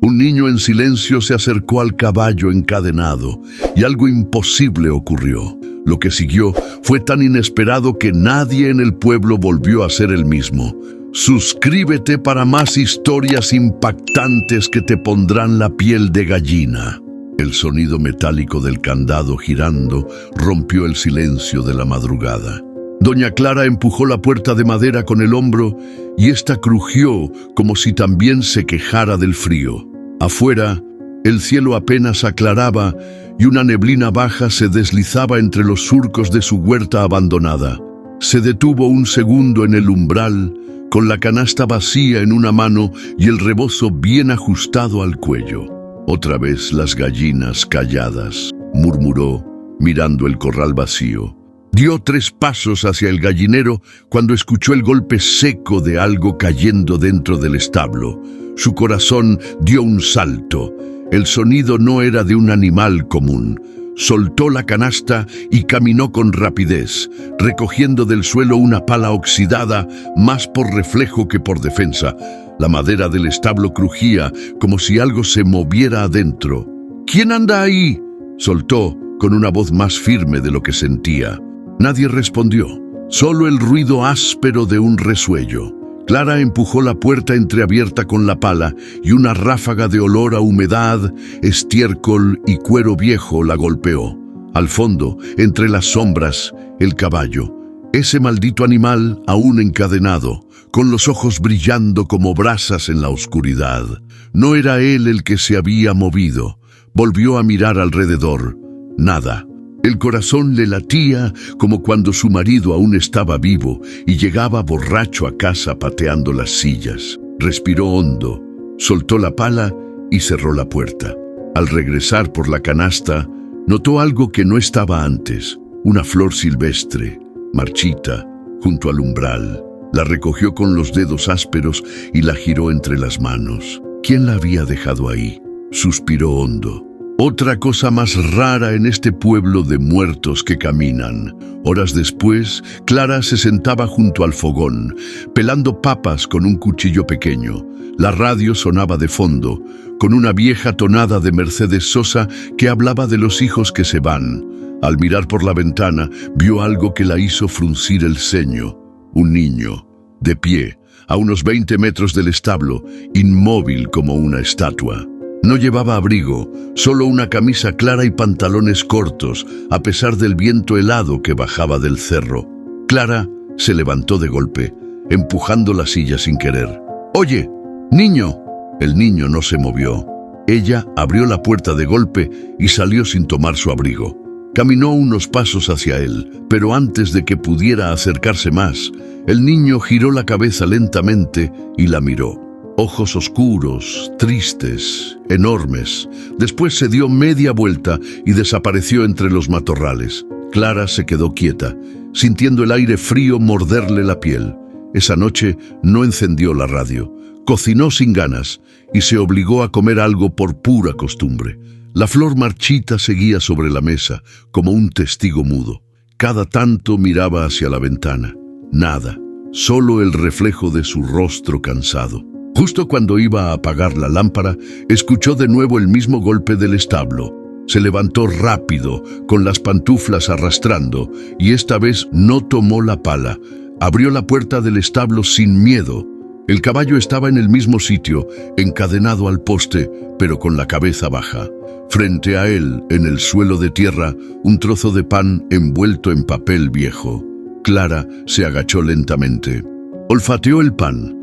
Un niño en silencio se acercó al caballo encadenado y algo imposible ocurrió. Lo que siguió fue tan inesperado que nadie en el pueblo volvió a ser el mismo. Suscríbete para más historias impactantes que te pondrán la piel de gallina. El sonido metálico del candado girando rompió el silencio de la madrugada. Doña Clara empujó la puerta de madera con el hombro y ésta crujió como si también se quejara del frío. Afuera, el cielo apenas aclaraba y una neblina baja se deslizaba entre los surcos de su huerta abandonada. Se detuvo un segundo en el umbral, con la canasta vacía en una mano y el rebozo bien ajustado al cuello. Otra vez las gallinas calladas, murmuró, mirando el corral vacío. Dio 3 pasos hacia el gallinero cuando escuchó el golpe seco de algo cayendo dentro del establo. Su corazón dio un salto. El sonido no era de un animal común. Soltó la canasta y caminó con rapidez, recogiendo del suelo una pala oxidada, más por reflejo que por defensa. La madera del establo crujía como si algo se moviera adentro. «¿Quién anda ahí?», soltó con una voz más firme de lo que sentía. Nadie respondió, solo el ruido áspero de un resuello. Clara empujó la puerta entreabierta con la pala y una ráfaga de olor a humedad, estiércol y cuero viejo la golpeó. Al fondo, entre las sombras, el caballo. Ese maldito animal aún encadenado, con los ojos brillando como brasas en la oscuridad. No era él el que se había movido. Volvió a mirar alrededor. Nada. El corazón le latía como cuando su marido aún estaba vivo y llegaba borracho a casa pateando las sillas. Respiró hondo, soltó la pala y cerró la puerta. Al regresar por la canasta, notó algo que no estaba antes, una flor silvestre, marchita, junto al umbral. La recogió con los dedos ásperos y la giró entre las manos. ¿Quién la había dejado ahí? Suspiró hondo. Otra cosa más rara en este pueblo de muertos que caminan. Horas después, Clara se sentaba junto al fogón, pelando papas con un cuchillo pequeño. La radio sonaba de fondo, con una vieja tonada de Mercedes Sosa que hablaba de los hijos que se van. Al mirar por la ventana, vio algo que la hizo fruncir el ceño. Un niño, de pie, a unos 20 metros del establo, inmóvil como una estatua. No llevaba abrigo, solo una camisa clara y pantalones cortos, a pesar del viento helado que bajaba del cerro. Clara se levantó de golpe, empujando la silla sin querer. «¡Oye, niño!». El niño no se movió. Ella abrió la puerta de golpe y salió sin tomar su abrigo. Caminó unos pasos hacia él, pero antes de que pudiera acercarse más, el niño giró la cabeza lentamente y la miró. Ojos oscuros, tristes, enormes. Después se dio media vuelta y desapareció entre los matorrales. Clara se quedó quieta, sintiendo el aire frío morderle la piel. Esa noche no encendió la radio. Cocinó sin ganas y se obligó a comer algo por pura costumbre. La flor marchita seguía sobre la mesa, como un testigo mudo. Cada tanto miraba hacia la ventana. Nada, solo el reflejo de su rostro cansado. Justo cuando iba a apagar la lámpara, escuchó de nuevo el mismo golpe del establo. Se levantó rápido, con las pantuflas arrastrando, y esta vez no tomó la pala. Abrió la puerta del establo sin miedo. El caballo estaba en el mismo sitio, encadenado al poste, pero con la cabeza baja. Frente a él, en el suelo de tierra, un trozo de pan envuelto en papel viejo. Clara se agachó lentamente. Olfateó el pan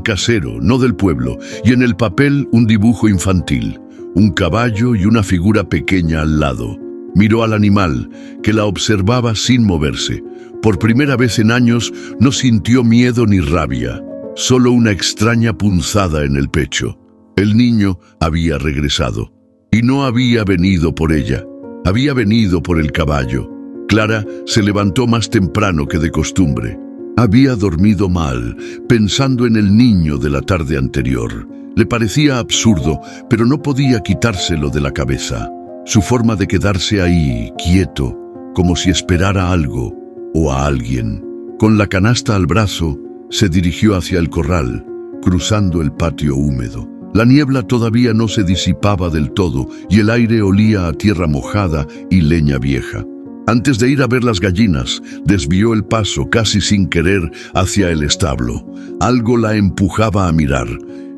casero, no del pueblo, y en el papel un dibujo infantil, un caballo y una figura pequeña al lado. Miró al animal, que la observaba sin moverse. Por primera vez en años no sintió miedo ni rabia, solo una extraña punzada en el pecho. El niño había regresado, y no había venido por ella, había venido por el caballo. Clara se levantó más temprano que de costumbre. Había dormido mal, pensando en el niño de la tarde anterior. Le parecía absurdo, pero no podía quitárselo de la cabeza. Su forma de quedarse ahí, quieto, como si esperara algo o a alguien. Con la canasta al brazo, se dirigió hacia el corral, cruzando el patio húmedo. La niebla todavía no se disipaba del todo y el aire olía a tierra mojada y leña vieja. Antes de ir a ver las gallinas, desvió el paso casi sin querer hacia el establo. Algo la empujaba a mirar.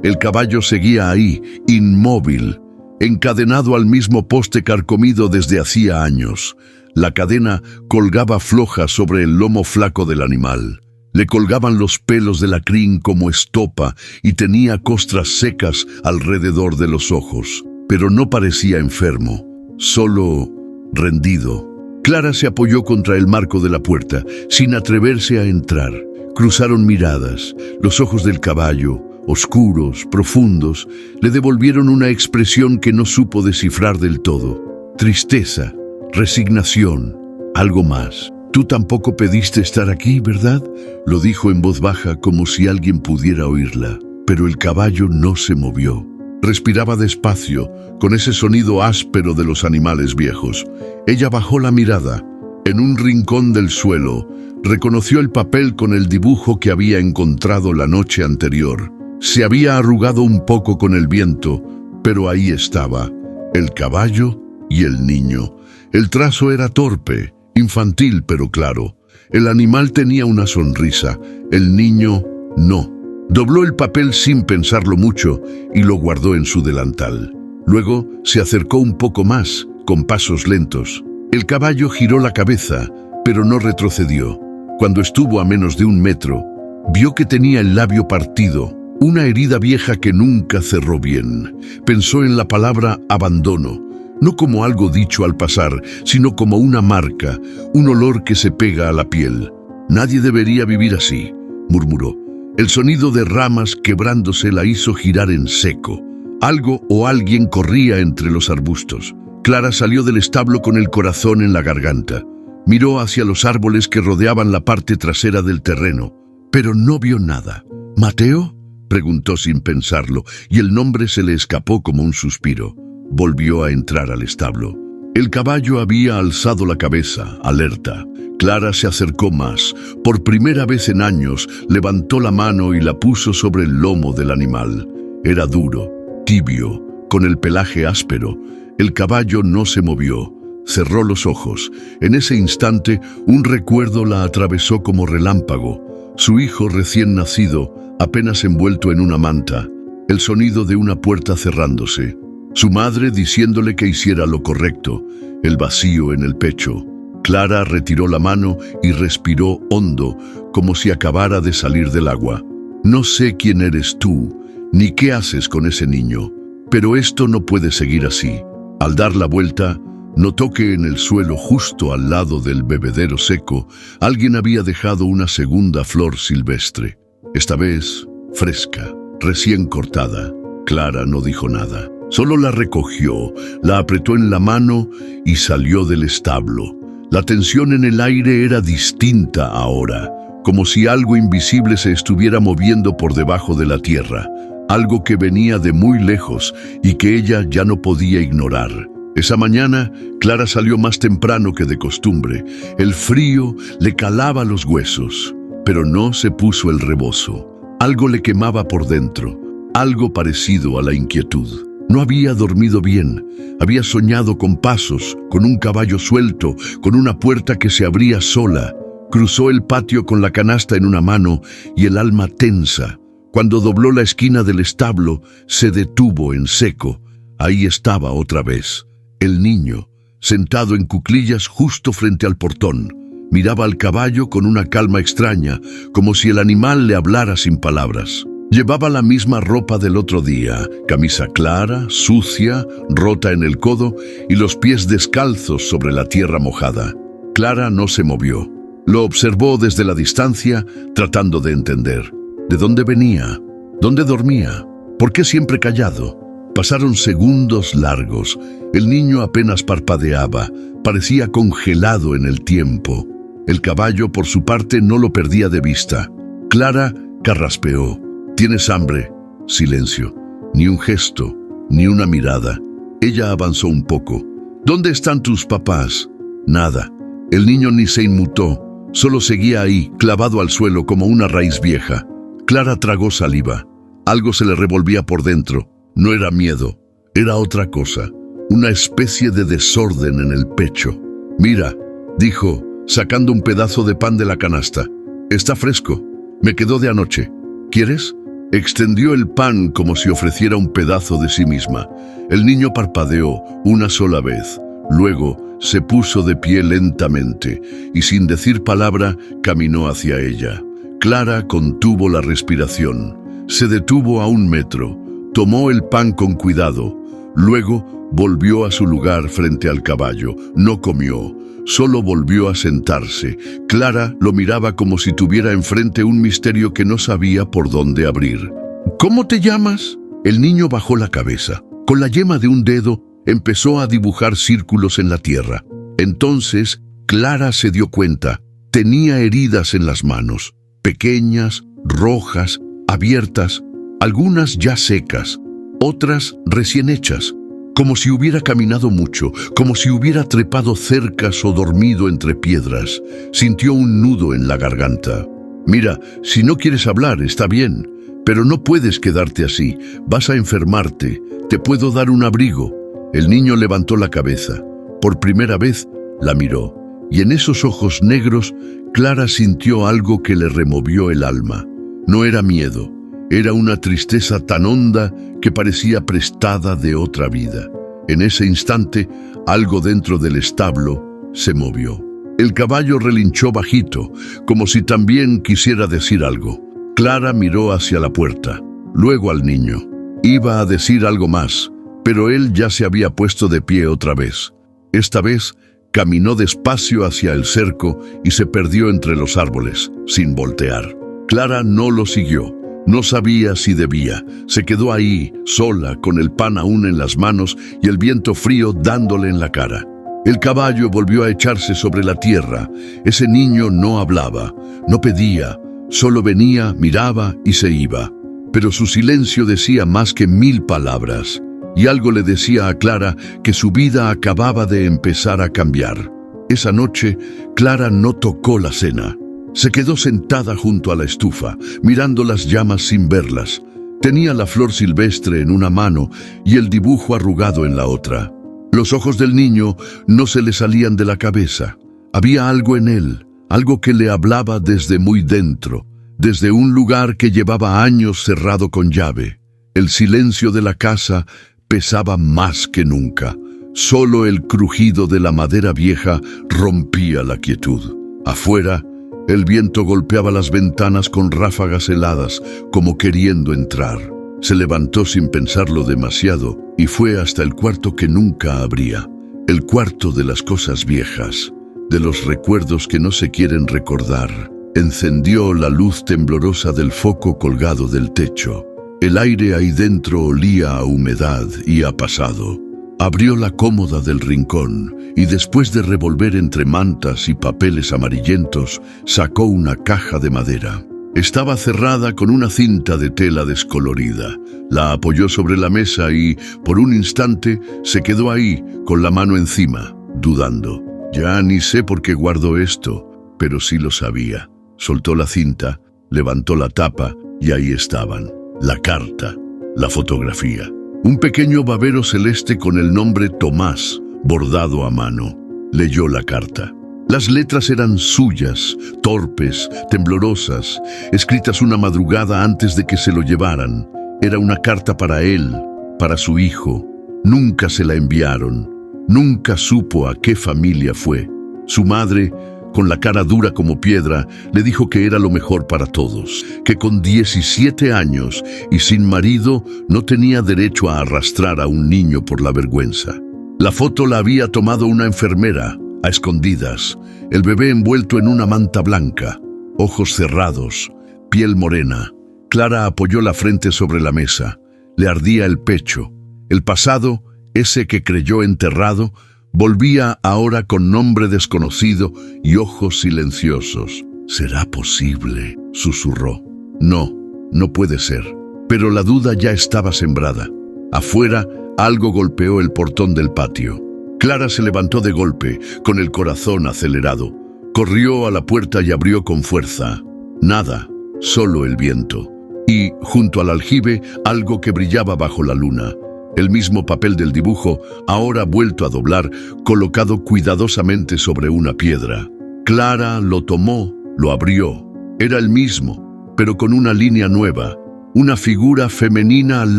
El caballo seguía ahí, inmóvil, encadenado al mismo poste carcomido desde hacía años. La cadena colgaba floja sobre el lomo flaco del animal. Le colgaban los pelos de la crin como estopa y tenía costras secas alrededor de los ojos. Pero no parecía enfermo, solo rendido. Clara se apoyó contra el marco de la puerta, sin atreverse a entrar. Cruzaron miradas. Los ojos del caballo, oscuros, profundos, le devolvieron una expresión que no supo descifrar del todo. Tristeza, resignación, algo más. «Tú tampoco pediste estar aquí, ¿verdad?», lo dijo en voz baja como si alguien pudiera oírla. Pero el caballo no se movió. Respiraba despacio, con ese sonido áspero de los animales viejos. Ella bajó la mirada. En un rincón del suelo, reconoció el papel con el dibujo que había encontrado la noche anterior. Se había arrugado un poco con el viento, pero ahí estaba, el caballo y el niño. El trazo era torpe, infantil pero claro. El animal tenía una sonrisa, el niño no. Dobló el papel sin pensarlo mucho y lo guardó en su delantal. Luego se acercó un poco más, con pasos lentos. El caballo giró la cabeza, pero no retrocedió. Cuando estuvo a menos de 1 metro, vio que tenía el labio partido, una herida vieja que nunca cerró bien. Pensó en la palabra abandono. No como algo dicho al pasar, sino como una marca, un olor que se pega a la piel. «Nadie debería vivir así», murmuró. El sonido de ramas quebrándose la hizo girar en seco. Algo o alguien corría entre los arbustos. Clara salió del establo con el corazón en la garganta. Miró hacia los árboles que rodeaban la parte trasera del terreno, pero no vio nada. «¿Mateo?», preguntó sin pensarlo, y el nombre se le escapó como un suspiro. Volvió a entrar al establo. El caballo había alzado la cabeza, alerta. Clara se acercó más. Por primera vez en años, levantó la mano y la puso sobre el lomo del animal. Era duro, tibio, con el pelaje áspero. El caballo no se movió. Cerró los ojos. En ese instante, un recuerdo la atravesó como relámpago. Su hijo recién nacido, apenas envuelto en una manta. El sonido de una puerta cerrándose. Su madre diciéndole que hiciera lo correcto, el vacío en el pecho. Clara retiró la mano y respiró hondo, como si acabara de salir del agua. «No sé quién eres tú, ni qué haces con ese niño, pero esto no puede seguir así». Al dar la vuelta, notó que en el suelo justo al lado del bebedero seco, alguien había dejado una segunda flor silvestre. Esta vez, fresca, recién cortada. Clara no dijo nada. Solo la recogió, la apretó en la mano y salió del establo. La tensión en el aire era distinta ahora, como si algo invisible se estuviera moviendo por debajo de la tierra, algo que venía de muy lejos y que ella ya no podía ignorar. Esa mañana, Clara salió más temprano que de costumbre. El frío le calaba los huesos, pero no se puso el rebozo. Algo le quemaba por dentro, algo parecido a la inquietud. No había dormido bien, había soñado con pasos, con un caballo suelto, con una puerta que se abría sola. Cruzó el patio con la canasta en una mano y el alma tensa. Cuando dobló la esquina del establo, se detuvo en seco. Ahí estaba otra vez, el niño, sentado en cuclillas justo frente al portón. Miraba al caballo con una calma extraña, como si el animal le hablara sin palabras. Llevaba la misma ropa del otro día, camisa clara, sucia, rota en el codo y los pies descalzos sobre la tierra mojada. Clara no se movió. Lo observó desde la distancia, tratando de entender. ¿De dónde venía? ¿Dónde dormía? ¿Por qué siempre callado? Pasaron segundos largos. El niño apenas parpadeaba, parecía congelado en el tiempo. El caballo, por su parte, no lo perdía de vista. Clara carraspeó. «¿Tienes hambre?» Silencio. Ni un gesto, ni una mirada. Ella avanzó un poco. «¿Dónde están tus papás?» Nada. El niño ni se inmutó. Solo seguía ahí, clavado al suelo como una raíz vieja. Clara tragó saliva. Algo se le revolvía por dentro. No era miedo, era otra cosa, una especie de desorden en el pecho. «Mira», dijo, sacando un pedazo de pan de la canasta. «Está fresco. Me quedó de anoche. ¿Quieres?». Extendió el pan como si ofreciera un pedazo de sí misma. El niño parpadeó una sola vez. Luego se puso de pie lentamente y sin decir palabra caminó hacia ella. Clara contuvo la respiración. Se detuvo a 1 metro. Tomó el pan con cuidado. Luego volvió a su lugar frente al caballo. No comió. Solo volvió a sentarse. Clara lo miraba como si tuviera enfrente un misterio que no sabía por dónde abrir. «¿Cómo te llamas?». El niño bajó la cabeza. Con la yema de un dedo empezó a dibujar círculos en la tierra. Entonces Clara se dio cuenta. Tenía heridas en las manos, pequeñas, rojas, abiertas, algunas ya secas, otras recién hechas. Como si hubiera caminado mucho, como si hubiera trepado cercas o dormido entre piedras. Sintió un nudo en la garganta. «Mira, si no quieres hablar, está bien, pero no puedes quedarte así. Vas a enfermarte. Te puedo dar un abrigo». El niño levantó la cabeza. Por primera vez la miró, y en esos ojos negros, Clara sintió algo que le removió el alma. No era miedo. Era una tristeza tan honda que parecía prestada de otra vida. En ese instante, algo dentro del establo se movió. El caballo relinchó bajito, como si también quisiera decir algo. Clara miró hacia la puerta, luego al niño. Iba a decir algo más, pero él ya se había puesto de pie otra vez. Esta vez, caminó despacio hacia el cerco y se perdió entre los árboles, sin voltear. Clara no lo siguió. No sabía si debía. Se quedó ahí, sola, con el pan aún en las manos y el viento frío dándole en la cara. El caballo volvió a echarse sobre la tierra. Ese niño no hablaba, no pedía, solo venía, miraba y se iba. Pero su silencio decía más que 1000 palabras, y algo le decía a Clara que su vida acababa de empezar a cambiar. Esa noche, Clara no tocó la cena. Se quedó sentada junto a la estufa, mirando las llamas sin verlas. Tenía la flor silvestre en una mano y el dibujo arrugado en la otra. Los ojos del niño no se le salían de la cabeza. Había algo en él, algo que le hablaba desde muy dentro, desde un lugar que llevaba años cerrado con llave. El silencio de la casa pesaba más que nunca. Solo el crujido de la madera vieja rompía la quietud. Afuera, el viento golpeaba las ventanas con ráfagas heladas, como queriendo entrar. Se levantó sin pensarlo demasiado y fue hasta el cuarto que nunca abría. El cuarto de las cosas viejas, de los recuerdos que no se quieren recordar. Encendió la luz temblorosa del foco colgado del techo. El aire ahí dentro olía a humedad y a pasado. Abrió la cómoda del rincón y después de revolver entre mantas y papeles amarillentos, sacó una caja de madera. Estaba cerrada con una cinta de tela descolorida. La apoyó sobre la mesa y, por un instante, se quedó ahí, con la mano encima, dudando. Ya ni sé por qué guardo esto, pero sí lo sabía. Soltó la cinta, levantó la tapa y ahí estaban. La carta, la fotografía. Un pequeño babero celeste con el nombre Tomás, bordado a mano. Leyó la carta. Las letras eran suyas, torpes, temblorosas, escritas una madrugada antes de que se lo llevaran. Era una carta para él, para su hijo. Nunca se la enviaron. Nunca supo a qué familia fue. Su madre, con la cara dura como piedra, le dijo que era lo mejor para todos, que con 17 años y sin marido no tenía derecho a arrastrar a un niño por la vergüenza. La foto la había tomado una enfermera, a escondidas, el bebé envuelto en una manta blanca, ojos cerrados, piel morena. Clara apoyó la frente sobre la mesa. Le ardía el pecho. El pasado, ese que creyó enterrado, volvía ahora con nombre desconocido y ojos silenciosos. «¿Será posible?», susurró. No, no puede ser. Pero la duda ya estaba sembrada. Afuera, algo golpeó el portón del patio. Clara se levantó de golpe, con el corazón acelerado. Corrió a la puerta y abrió con fuerza. Nada, solo el viento. y, junto al aljibe, algo que brillaba bajo la luna. El mismo papel del dibujo, ahora vuelto a doblar, colocado cuidadosamente sobre una piedra. Clara lo tomó, lo abrió. Era el mismo, pero con una línea nueva, una figura femenina al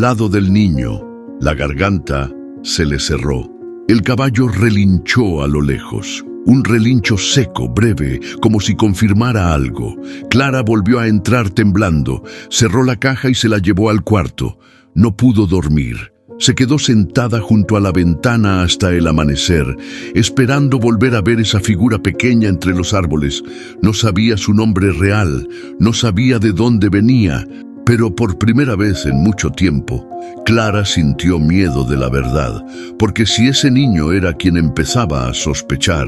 lado del niño. La garganta se le cerró. El caballo relinchó a lo lejos. Un relincho seco, breve, como si confirmara algo. Clara volvió a entrar temblando, cerró la caja y se la llevó al cuarto. No pudo dormir. Se quedó sentada junto a la ventana hasta el amanecer, esperando volver a ver esa figura pequeña entre los árboles. No sabía su nombre real, no sabía de dónde venía, pero por primera vez en mucho tiempo, Clara sintió miedo de la verdad, porque si ese niño era quien empezaba a sospechar,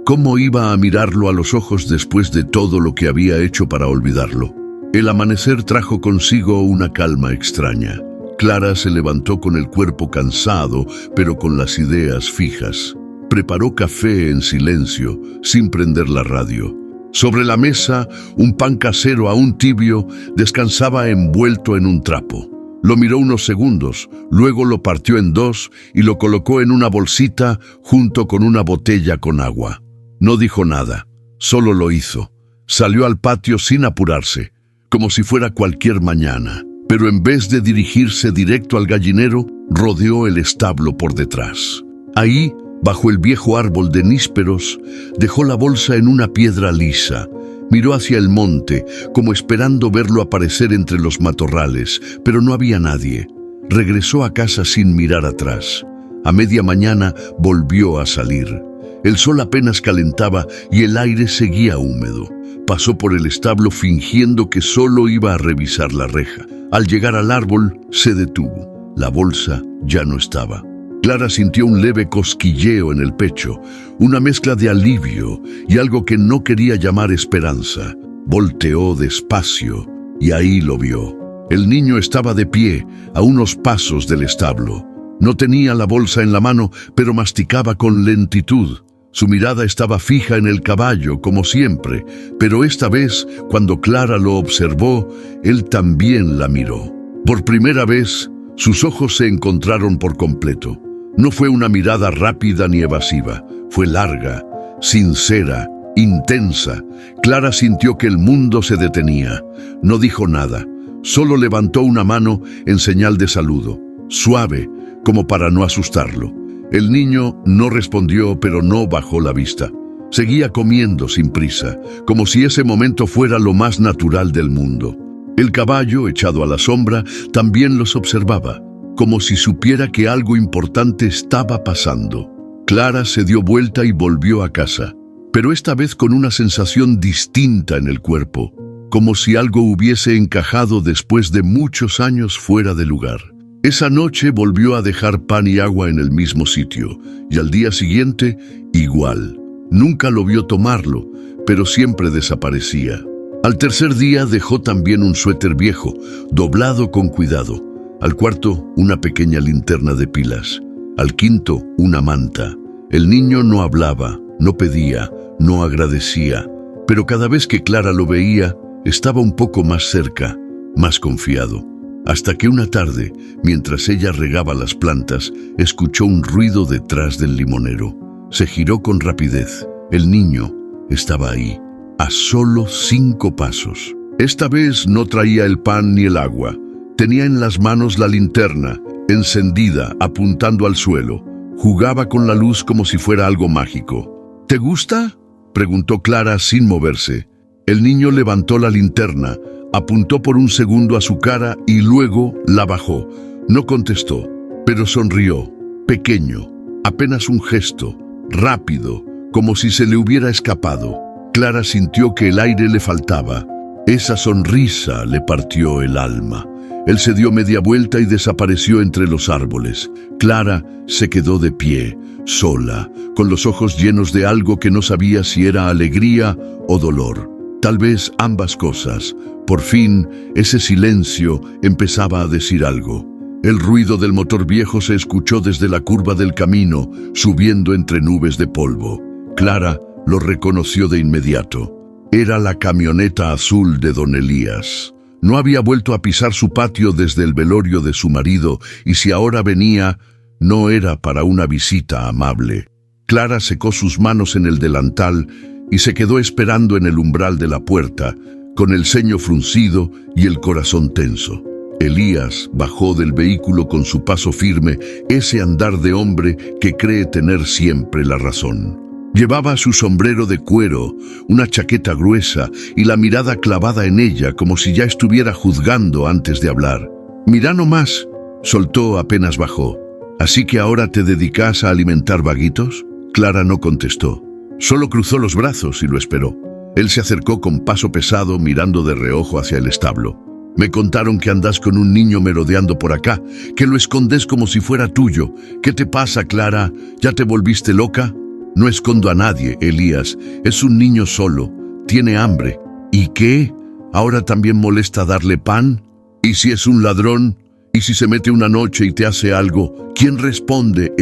¿cómo iba a mirarlo a los ojos después de todo lo que había hecho para olvidarlo? El amanecer trajo consigo una calma extraña. Clara se levantó con el cuerpo cansado, pero con las ideas fijas. Preparó café en silencio, sin prender la radio. Sobre la mesa, un pan casero aún tibio descansaba envuelto en un trapo. Lo miró unos segundos, luego lo partió en dos y lo colocó en una bolsita junto con una botella con agua. No dijo nada, solo lo hizo. Salió al patio sin apurarse, como si fuera cualquier mañana. Pero en vez de dirigirse directo al gallinero, rodeó el establo por detrás. Ahí, bajo el viejo árbol de nísperos, dejó la bolsa en una piedra lisa. Miró hacia el monte, como esperando verlo aparecer entre los matorrales, pero no había nadie. Regresó a casa sin mirar atrás. A media mañana volvió a salir. El sol apenas calentaba y el aire seguía húmedo. Pasó por el establo fingiendo que solo iba a revisar la reja. Al llegar al árbol, se detuvo. La bolsa ya no estaba. Clara sintió un leve cosquilleo en el pecho, una mezcla de alivio y algo que no quería llamar esperanza. Volteó despacio y ahí lo vio. El niño estaba de pie, a unos pasos del establo. No tenía la bolsa en la mano, pero masticaba con lentitud. Su mirada estaba fija en el caballo, como siempre, pero esta vez, cuando Clara lo observó, él también la miró. Por primera vez, sus ojos se encontraron por completo. No fue una mirada rápida ni evasiva, fue larga, sincera, intensa. Clara sintió que el mundo se detenía. No dijo nada, solo levantó una mano en señal de saludo, suave, como para no asustarlo. El niño no respondió, pero no bajó la vista. Seguía comiendo sin prisa, como si ese momento fuera lo más natural del mundo. El caballo, echado a la sombra, también los observaba, como si supiera que algo importante estaba pasando. Clara se dio vuelta y volvió a casa, pero esta vez con una sensación distinta en el cuerpo, como si algo hubiese encajado después de muchos años fuera de lugar. Esa noche volvió a dejar pan y agua en el mismo sitio, y al día siguiente, igual. Nunca lo vio tomarlo, pero siempre desaparecía. Al tercer día dejó también un suéter viejo, doblado con cuidado. Al cuarto, una pequeña linterna de pilas. Al quinto, una manta. El niño no hablaba, no pedía, no agradecía, pero cada vez que Clara lo veía, estaba un poco más cerca, más confiado. Hasta que una tarde, mientras ella regaba las plantas, escuchó un ruido detrás del limonero. Se giró con rapidez. El niño estaba ahí, a solo 5 pasos. Esta vez no traía el pan ni el agua. Tenía en las manos la linterna, encendida, apuntando al suelo. Jugaba con la luz como si fuera algo mágico. ¿Te gusta?, preguntó Clara sin moverse. El niño levantó la linterna, apuntó por un segundo a su cara y luego la bajó. No contestó, pero sonrió, pequeño, apenas un gesto, rápido, como si se le hubiera escapado. Clara sintió que el aire le faltaba. Esa sonrisa le partió el alma. Él se dio media vuelta y desapareció entre los árboles. Clara se quedó de pie, sola, con los ojos llenos de algo que no sabía si era alegría o dolor. Tal vez ambas cosas. Por fin, ese silencio empezaba a decir algo. El ruido del motor viejo se escuchó desde la curva del camino, subiendo entre nubes de polvo. Clara lo reconoció de inmediato. Era la camioneta azul de don Elías. No había vuelto a pisar su patio desde el velorio de su marido, y si ahora venía, no era para una visita amable. Clara secó sus manos en el delantal y se quedó esperando en el umbral de la puerta, con el ceño fruncido y el corazón tenso. Elías bajó del vehículo con su paso firme, ese andar de hombre que cree tener siempre la razón. Llevaba su sombrero de cuero, una chaqueta gruesa y la mirada clavada en ella como si ya estuviera juzgando antes de hablar. «Mira nomás», soltó apenas bajó. «¿Así que ahora te dedicas a alimentar vaguitos?» Clara no contestó. Solo cruzó los brazos y lo esperó. Él se acercó con paso pesado, mirando de reojo hacia el establo. «Me contaron que andas con un niño merodeando por acá, que lo escondes como si fuera tuyo. ¿Qué te pasa, Clara? ¿Ya te volviste loca?» «No escondo a nadie, Elías. Es un niño solo. Tiene hambre. ¿Y qué? ¿Ahora también molesta darle pan? ¿Y si es un ladrón? ¿Y si se mete una noche y te hace algo? ¿Quién responde,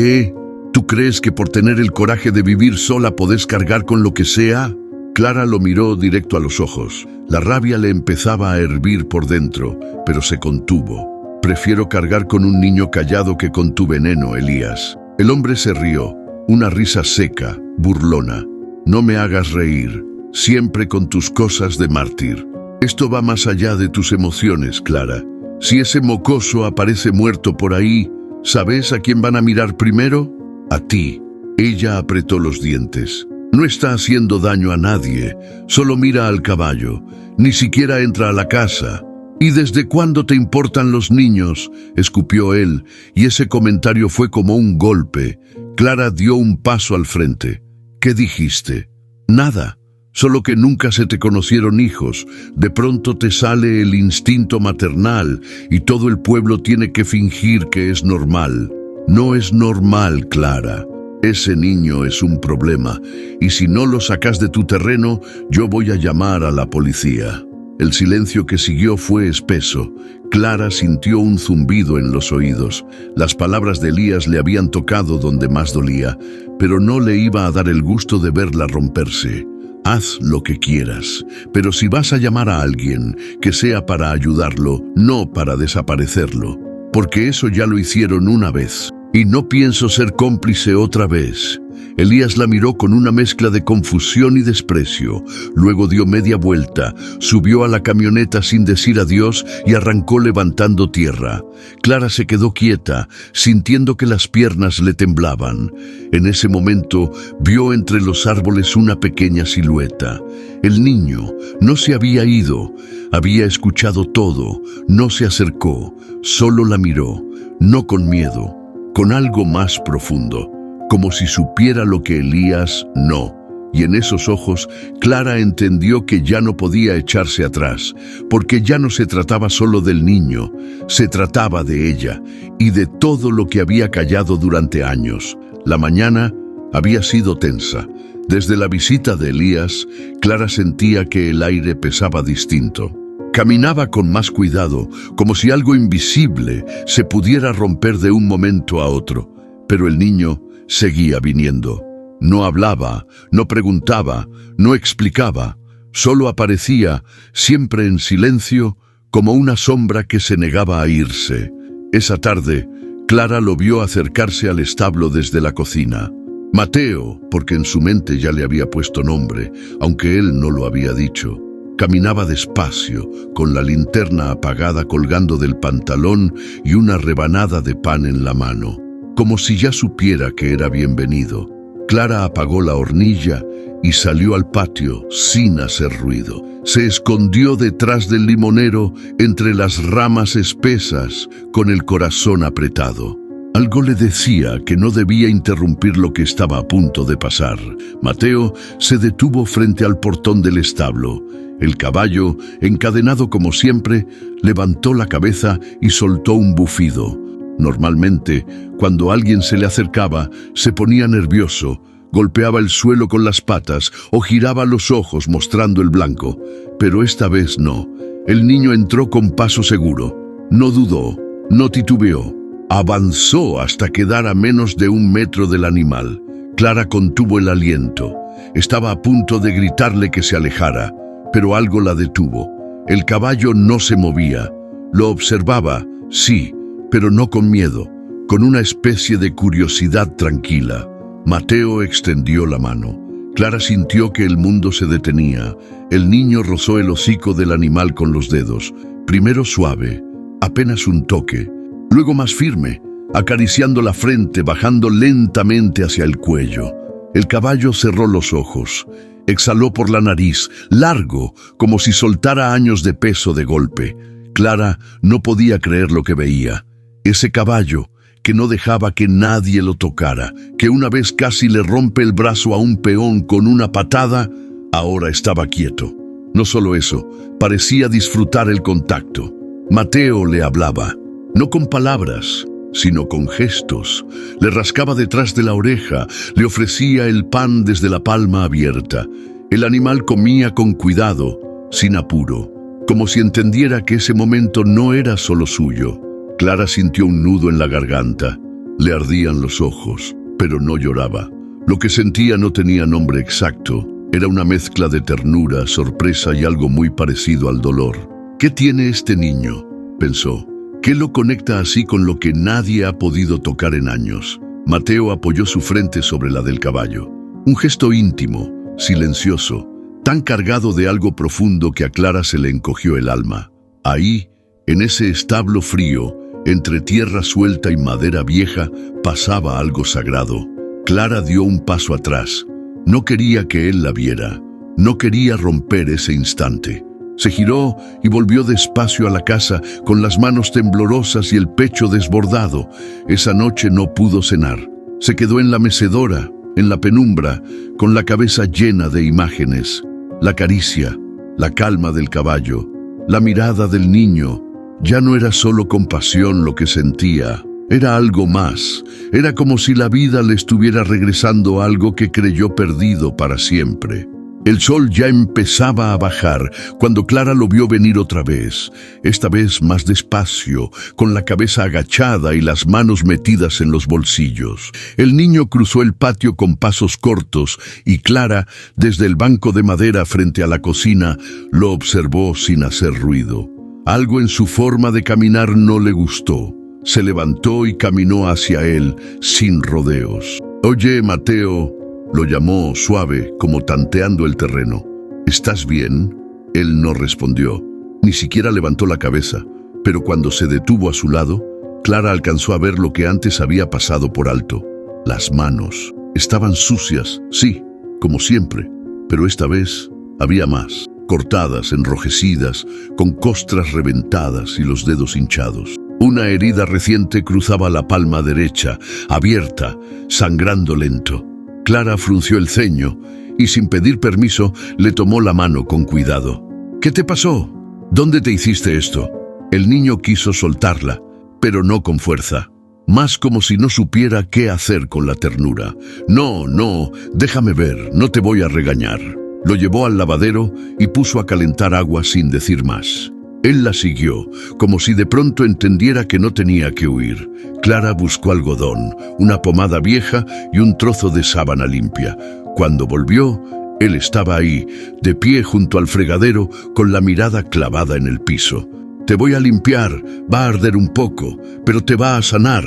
¿Tú crees que por tener el coraje de vivir sola podés cargar con lo que sea?» Clara lo miró directo a los ojos. La rabia le empezaba a hervir por dentro, pero se contuvo. «Prefiero cargar con un niño callado que con tu veneno, Elías». El hombre se rió. Una risa seca, burlona. «No me hagas reír, siempre con tus cosas de mártir. Esto va más allá de tus emociones, Clara. Si ese mocoso aparece muerto por ahí, ¿sabes a quién van a mirar primero? A ti». Ella apretó los dientes. «No está haciendo daño a nadie, solo mira al caballo. Ni siquiera entra a la casa. ¿Y desde cuándo te importan los niños?», escupió él, y ese comentario fue como un golpe. Clara dio un paso al frente. «¿Qué dijiste?» «Nada, solo que nunca se te conocieron hijos. De pronto te sale el instinto maternal y todo el pueblo tiene que fingir que es normal. No es normal, Clara. Ese niño es un problema, y si no lo sacas de tu terreno, yo voy a llamar a la policía». El silencio que siguió fue espeso. Clara sintió un zumbido en los oídos. Las palabras de Elías le habían tocado donde más dolía, pero no le iba a dar el gusto de verla romperse. «Haz lo que quieras, pero si vas a llamar a alguien, que sea para ayudarlo, no para desaparecerlo, porque eso ya lo hicieron una vez, y no pienso ser cómplice otra vez». Elías la miró con una mezcla de confusión y desprecio. Luego dio media vuelta, subió a la camioneta sin decir adiós y arrancó levantando tierra. Clara se quedó quieta, sintiendo que las piernas le temblaban. En ese momento vio entre los árboles una pequeña silueta. El niño no se había ido, había escuchado todo, no se acercó, solo la miró, no con miedo, con algo más profundo. Como si supiera lo que Elías no. Y en esos ojos, Clara entendió que ya no podía echarse atrás, porque ya no se trataba solo del niño, se trataba de ella y de todo lo que había callado durante años. La mañana había sido tensa. Desde la visita de Elías, Clara sentía que el aire pesaba distinto. Caminaba con más cuidado, como si algo invisible se pudiera romper de un momento a otro. Pero el niño seguía viniendo. No hablaba, no preguntaba, no explicaba, solo aparecía, siempre en silencio, como una sombra que se negaba a irse. Esa tarde, Clara lo vio acercarse al establo desde la cocina. Mateo, porque en su mente ya le había puesto nombre, aunque él no lo había dicho. Caminaba despacio, con la linterna apagada colgando del pantalón y una rebanada de pan en la mano, como si ya supiera que era bienvenido. Clara apagó la hornilla y salió al patio sin hacer ruido. Se escondió detrás del limonero entre las ramas espesas, con el corazón apretado. Algo le decía que no debía interrumpir lo que estaba a punto de pasar. Mateo se detuvo frente al portón del establo. El caballo, encadenado como siempre, levantó la cabeza y soltó un bufido. Normalmente, cuando alguien se le acercaba, se ponía nervioso, golpeaba el suelo con las patas o giraba los ojos mostrando el blanco. Pero esta vez no. El niño entró con paso seguro. No dudó, no titubeó. Avanzó hasta quedar a menos de 1 metro del animal. Clara contuvo el aliento. Estaba a punto de gritarle que se alejara, pero algo la detuvo. El caballo no se movía. Lo observaba, sí, pero no con miedo, con una especie de curiosidad tranquila. Mateo extendió la mano. Clara sintió que el mundo se detenía. El niño rozó el hocico del animal con los dedos, primero suave, apenas un toque, luego más firme, acariciando la frente, bajando lentamente hacia el cuello. El caballo cerró los ojos, exhaló por la nariz, largo, como si soltara años de peso de golpe. Clara no podía creer lo que veía. Ese caballo que no dejaba que nadie lo tocara, que una vez casi le rompe el brazo a un peón con una patada, ahora estaba quieto. No solo eso, parecía disfrutar el contacto. Mateo le hablaba, no con palabras, sino con gestos. Le rascaba detrás de la oreja, le ofrecía el pan desde la palma abierta. El animal comía con cuidado, sin apuro, como si entendiera que ese momento no era solo suyo. Clara sintió un nudo en la garganta. Le ardían los ojos, pero no lloraba. Lo que sentía no tenía nombre exacto. Era una mezcla de ternura, sorpresa y algo muy parecido al dolor. ¿Qué tiene este niño?, pensó. ¿Qué lo conecta así con lo que nadie ha podido tocar en años? Mateo apoyó su frente sobre la del caballo. Un gesto íntimo, silencioso, tan cargado de algo profundo que a Clara se le encogió el alma. Ahí, en ese establo frío, entre tierra suelta y madera vieja, pasaba algo sagrado. Clara dio un paso atrás. No quería que él la viera. No quería romper ese instante. Se giró y volvió despacio a la casa, con las manos temblorosas y el pecho desbordado. Esa noche no pudo cenar. Se quedó en la mecedora, en la penumbra, con la cabeza llena de imágenes. La caricia, la calma del caballo, la mirada del niño. Ya no era solo compasión lo que sentía, era algo más. Era como si la vida le estuviera regresando algo que creyó perdido para siempre. El sol ya empezaba a bajar cuando Clara lo vio venir otra vez, esta vez más despacio, con la cabeza agachada y las manos metidas en los bolsillos. El niño cruzó el patio con pasos cortos y Clara, desde el banco de madera frente a la cocina, lo observó sin hacer ruido. Algo en su forma de caminar no le gustó. Se levantó y caminó hacia él, sin rodeos. «Oye, Mateo», lo llamó suave, como tanteando el terreno. «¿Estás bien?». Él no respondió, ni siquiera levantó la cabeza, pero cuando se detuvo a su lado, Clara alcanzó a ver lo que antes había pasado por alto. Las manos estaban sucias, sí, como siempre, pero esta vez había más. Cortadas, enrojecidas, con costras reventadas y los dedos hinchados. Una herida reciente cruzaba la palma derecha, abierta, sangrando lento. Clara frunció el ceño y, sin pedir permiso, le tomó la mano con cuidado. «¿Qué te pasó? ¿Dónde te hiciste esto?». El niño quiso soltarla, pero no con fuerza. Más como si no supiera qué hacer con la ternura. «No, déjame ver, no te voy a regañar». Lo llevó al lavadero y puso a calentar agua sin decir más. Él la siguió, como si de pronto entendiera que no tenía que huir. Clara buscó algodón, una pomada vieja y un trozo de sábana limpia. Cuando volvió, él estaba ahí, de pie junto al fregadero, con la mirada clavada en el piso. «Te voy a limpiar, va a arder un poco, pero te va a sanar».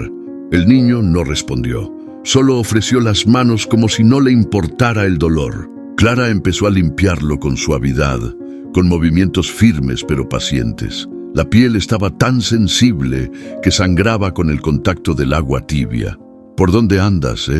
El niño no respondió, solo ofreció las manos como si no le importara el dolor. Clara empezó a limpiarlo con suavidad, con movimientos firmes pero pacientes. La piel estaba tan sensible que sangraba con el contacto del agua tibia. «¿Por dónde andas,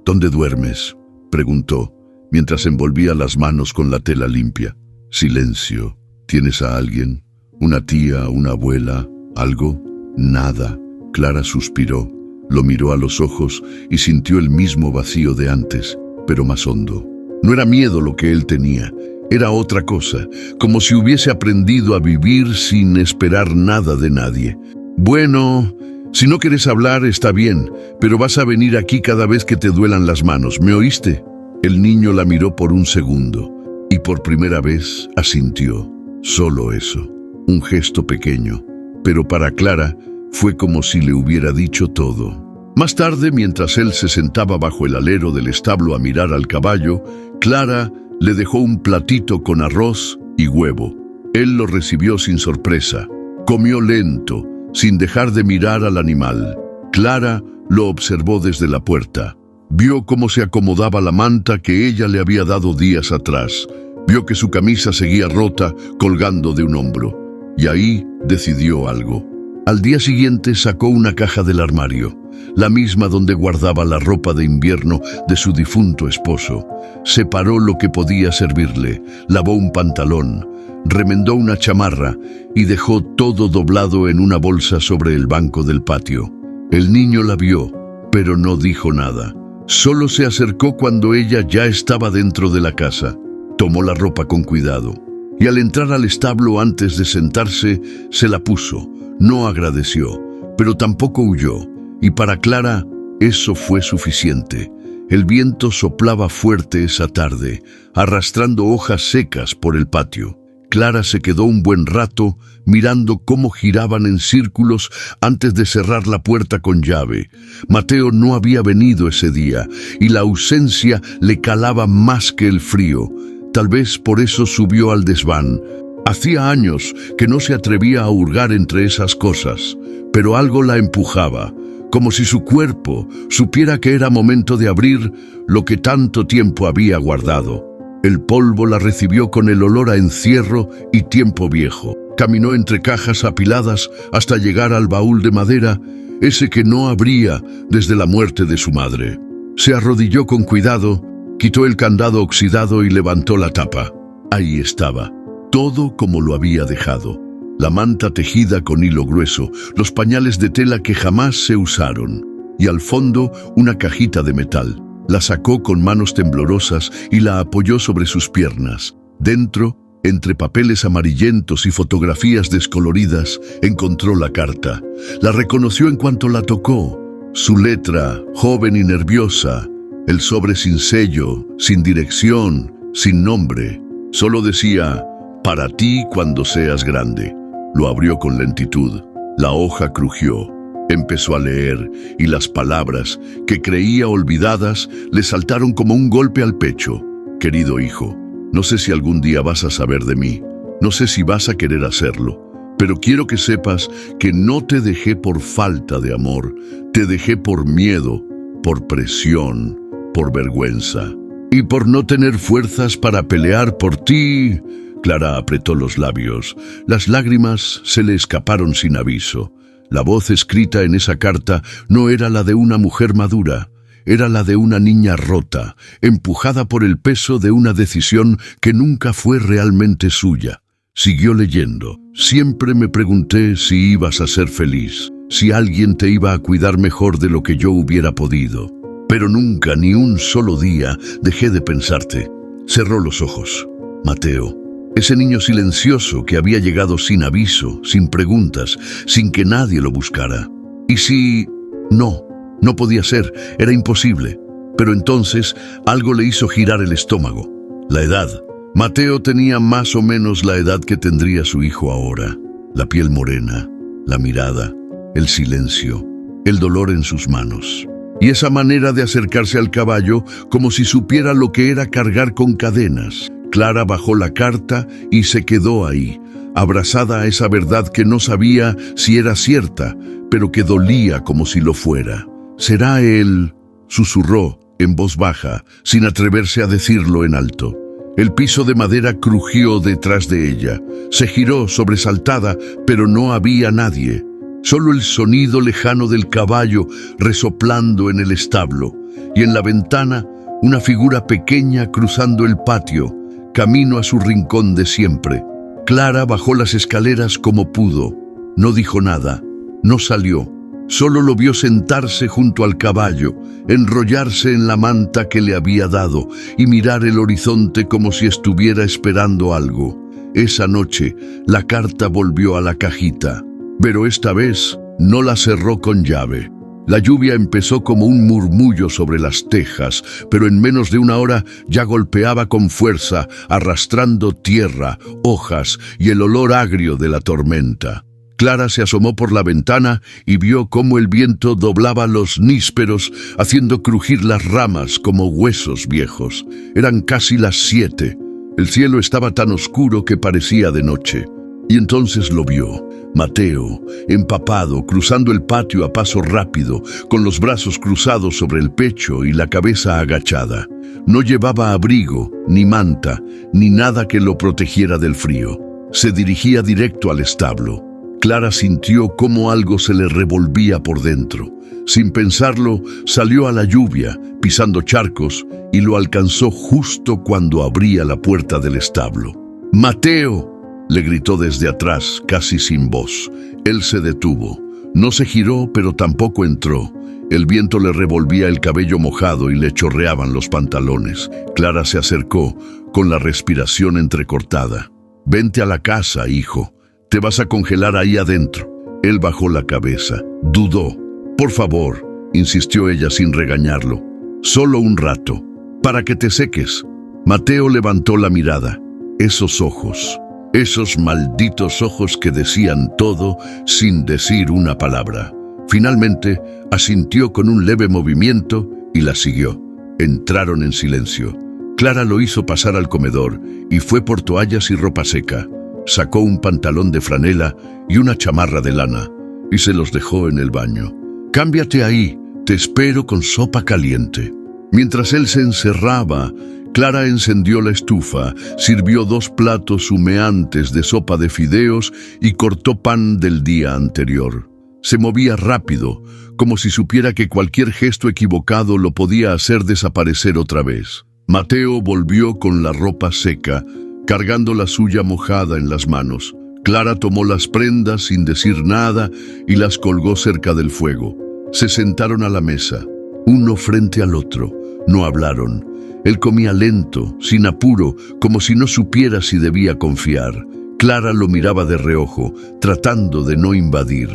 ¿Dónde duermes?», preguntó, mientras envolvía las manos con la tela limpia. Silencio. «¿Tienes a alguien? ¿Una tía, una abuela? ¿Algo?». «Nada». Clara suspiró, lo miró a los ojos y sintió el mismo vacío de antes, pero más hondo. No era miedo lo que él tenía, era otra cosa, como si hubiese aprendido a vivir sin esperar nada de nadie. «Bueno, si no quieres hablar está bien, pero vas a venir aquí cada vez que te duelan las manos, ¿me oíste?». El niño la miró por un segundo y por primera vez asintió. Solo eso, un gesto pequeño, pero para Clara fue como si le hubiera dicho todo. Más tarde, mientras él se sentaba bajo el alero del establo a mirar al caballo, Clara le dejó un platito con arroz y huevo. Él lo recibió sin sorpresa. Comió lento, sin dejar de mirar al animal. Clara lo observó desde la puerta. Vio cómo se acomodaba la manta que ella le había dado días atrás. Vio que su camisa seguía rota, colgando de un hombro. Y ahí decidió algo. Al día siguiente sacó una caja del armario, la misma donde guardaba la ropa de invierno de su difunto esposo. Separó lo que podía servirle, lavó un pantalón, remendó una chamarra y dejó todo doblado en una bolsa sobre el banco del patio. El niño la vio, pero no dijo nada. Solo se acercó cuando ella ya estaba dentro de la casa. Tomó la ropa con cuidado y al entrar al establo antes de sentarse, se la puso. No agradeció, pero tampoco huyó, y para Clara eso fue suficiente. El viento soplaba fuerte esa tarde, arrastrando hojas secas por el patio. Clara se quedó un buen rato mirando cómo giraban en círculos antes de cerrar la puerta con llave. Mateo no había venido ese día, y la ausencia le calaba más que el frío. Tal vez por eso subió al desván. Hacía años que no se atrevía a hurgar entre esas cosas, pero algo la empujaba, como si su cuerpo supiera que era momento de abrir lo que tanto tiempo había guardado. El polvo la recibió con el olor a encierro y tiempo viejo. Caminó entre cajas apiladas hasta llegar al baúl de madera, ese que no abría desde la muerte de su madre. Se arrodilló con cuidado, quitó el candado oxidado y levantó la tapa. Ahí estaba, todo como lo había dejado. La manta tejida con hilo grueso, los pañales de tela que jamás se usaron, y al fondo una cajita de metal. La sacó con manos temblorosas y la apoyó sobre sus piernas. Dentro, entre papeles amarillentos y fotografías descoloridas, encontró la carta. La reconoció en cuanto la tocó. Su letra, joven y nerviosa, el sobre sin sello, sin dirección, sin nombre. Solo decía, para ti cuando seas grande. Lo abrió con lentitud. La hoja crujió. Empezó a leer y las palabras, que creía olvidadas, le saltaron como un golpe al pecho. Querido hijo, no sé si algún día vas a saber de mí. No sé si vas a querer hacerlo. Pero quiero que sepas que no te dejé por falta de amor. Te dejé por miedo, por presión, por vergüenza. Y por no tener fuerzas para pelear por ti. Clara apretó los labios. Las lágrimas se le escaparon sin aviso. La voz escrita en esa carta no era la de una mujer madura, era la de una niña rota, empujada por el peso de una decisión que nunca fue realmente suya. Siguió leyendo. Siempre me pregunté si ibas a ser feliz, si alguien te iba a cuidar mejor de lo que yo hubiera podido. Pero nunca, ni un solo día, dejé de pensarte. Cerró los ojos. Mateo. Ese niño silencioso que había llegado sin aviso, sin preguntas, sin que nadie lo buscara. ¿Y si...? No podía ser, era imposible. Pero entonces algo le hizo girar el estómago. La edad. Mateo tenía más o menos la edad que tendría su hijo ahora. La piel morena, la mirada, el silencio, el dolor en sus manos. Y esa manera de acercarse al caballo como si supiera lo que era cargar con cadenas. Clara bajó la carta y se quedó ahí, abrazada a esa verdad que no sabía si era cierta, pero que dolía como si lo fuera. ¿Será él?, susurró en voz baja, sin atreverse a decirlo en alto. El piso de madera crujió detrás de ella. Se giró sobresaltada, pero no había nadie. Solo el sonido lejano del caballo resoplando en el establo, y en la ventana una figura pequeña cruzando el patio, camino a su rincón de siempre. Clara bajó las escaleras como pudo. No dijo nada, no salió. Solo lo vio sentarse junto al caballo, enrollarse en la manta que le había dado y mirar el horizonte como si estuviera esperando algo. Esa noche, la carta volvió a la cajita, pero esta vez no la cerró con llave. La lluvia empezó como un murmullo sobre las tejas, pero en menos de una hora ya golpeaba con fuerza, arrastrando tierra, hojas y el olor agrio de la tormenta. Clara se asomó por la ventana y vio cómo el viento doblaba los nísperos, haciendo crujir las ramas como huesos viejos. Eran casi las 7. El cielo estaba tan oscuro que parecía de noche. Y entonces lo vio. Mateo, empapado, cruzando el patio a paso rápido, con los brazos cruzados sobre el pecho y la cabeza agachada. No llevaba abrigo, ni manta, ni nada que lo protegiera del frío. Se dirigía directo al establo. Clara sintió cómo algo se le revolvía por dentro. Sin pensarlo, salió a la lluvia, pisando charcos, y lo alcanzó justo cuando abría la puerta del establo. ¡Mateo!, le gritó desde atrás, casi sin voz. Él se detuvo. No se giró, pero tampoco entró. El viento le revolvía el cabello mojado y le chorreaban los pantalones. Clara se acercó, con la respiración entrecortada. «Vente a la casa, hijo. Te vas a congelar ahí adentro». Él bajó la cabeza. Dudó. «Por favor», insistió ella sin regañarlo. «Solo un rato, para que te seques». Mateo levantó la mirada. Esos ojos, esos malditos ojos que decían todo sin decir una palabra. Finalmente, asintió con un leve movimiento y la siguió. Entraron en silencio. Clara lo hizo pasar al comedor y fue por toallas y ropa seca. Sacó un pantalón de franela y una chamarra de lana y se los dejó en el baño. «Cámbiate ahí, te espero con sopa caliente». Mientras él se encerraba, Clara encendió la estufa, sirvió 2 platos humeantes de sopa de fideos y cortó pan del día anterior. Se movía rápido, como si supiera que cualquier gesto equivocado lo podía hacer desaparecer otra vez. Mateo volvió con la ropa seca, cargando la suya mojada en las manos. Clara tomó las prendas sin decir nada y las colgó cerca del fuego. Se sentaron a la mesa, uno frente al otro. No hablaron. Él comía lento, sin apuro, como si no supiera si debía confiar. Clara lo miraba de reojo, tratando de no invadir.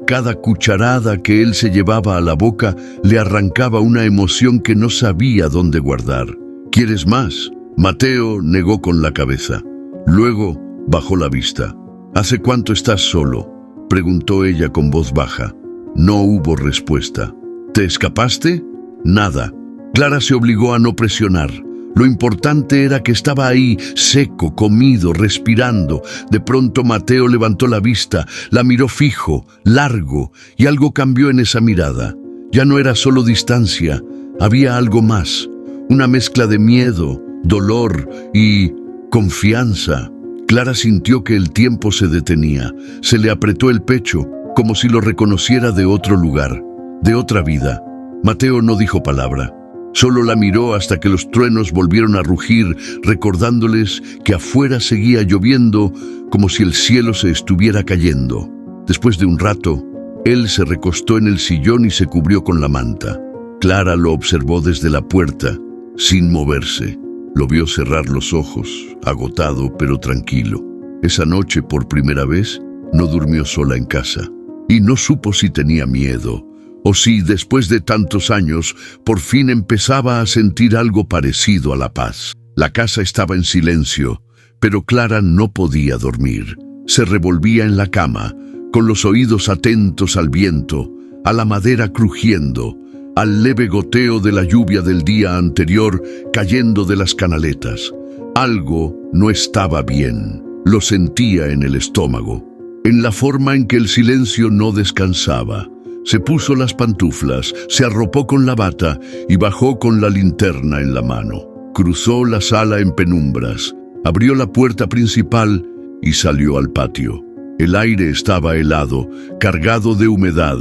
Cada cucharada que él se llevaba a la boca le arrancaba una emoción que no sabía dónde guardar. «¿Quieres más?». Mateo negó con la cabeza. Luego bajó la vista. «¿Hace cuánto estás solo?», preguntó ella con voz baja. No hubo respuesta. «¿Te escapaste?». «Nada». Clara se obligó a no presionar. Lo importante era que estaba ahí, seco, comido, respirando. De pronto Mateo levantó la vista, la miró fijo, largo, y algo cambió en esa mirada. Ya no era solo distancia, había algo más. Una mezcla de miedo, dolor y confianza. Clara sintió que el tiempo se detenía. Se le apretó el pecho, como si lo reconociera de otro lugar, de otra vida. Mateo no dijo palabra. Solo la miró hasta que los truenos volvieron a rugir, recordándoles que afuera seguía lloviendo como si el cielo se estuviera cayendo. Después de un rato, él se recostó en el sillón y se cubrió con la manta. Clara lo observó desde la puerta, sin moverse. Lo vio cerrar los ojos, agotado pero tranquilo. Esa noche, por primera vez, no durmió sola en casa. Y no supo si tenía miedo, o si, después de tantos años, por fin empezaba a sentir algo parecido a la paz. La casa estaba en silencio, pero Clara no podía dormir. Se revolvía en la cama, con los oídos atentos al viento, a la madera crujiendo, al leve goteo de la lluvia del día anterior cayendo de las canaletas. Algo no estaba bien, lo sentía en el estómago, en la forma en que el silencio no descansaba. Se puso las pantuflas, se arropó con la bata y bajó con la linterna en la mano. Cruzó la sala en penumbras, abrió la puerta principal y salió al patio. El aire estaba helado, cargado de humedad,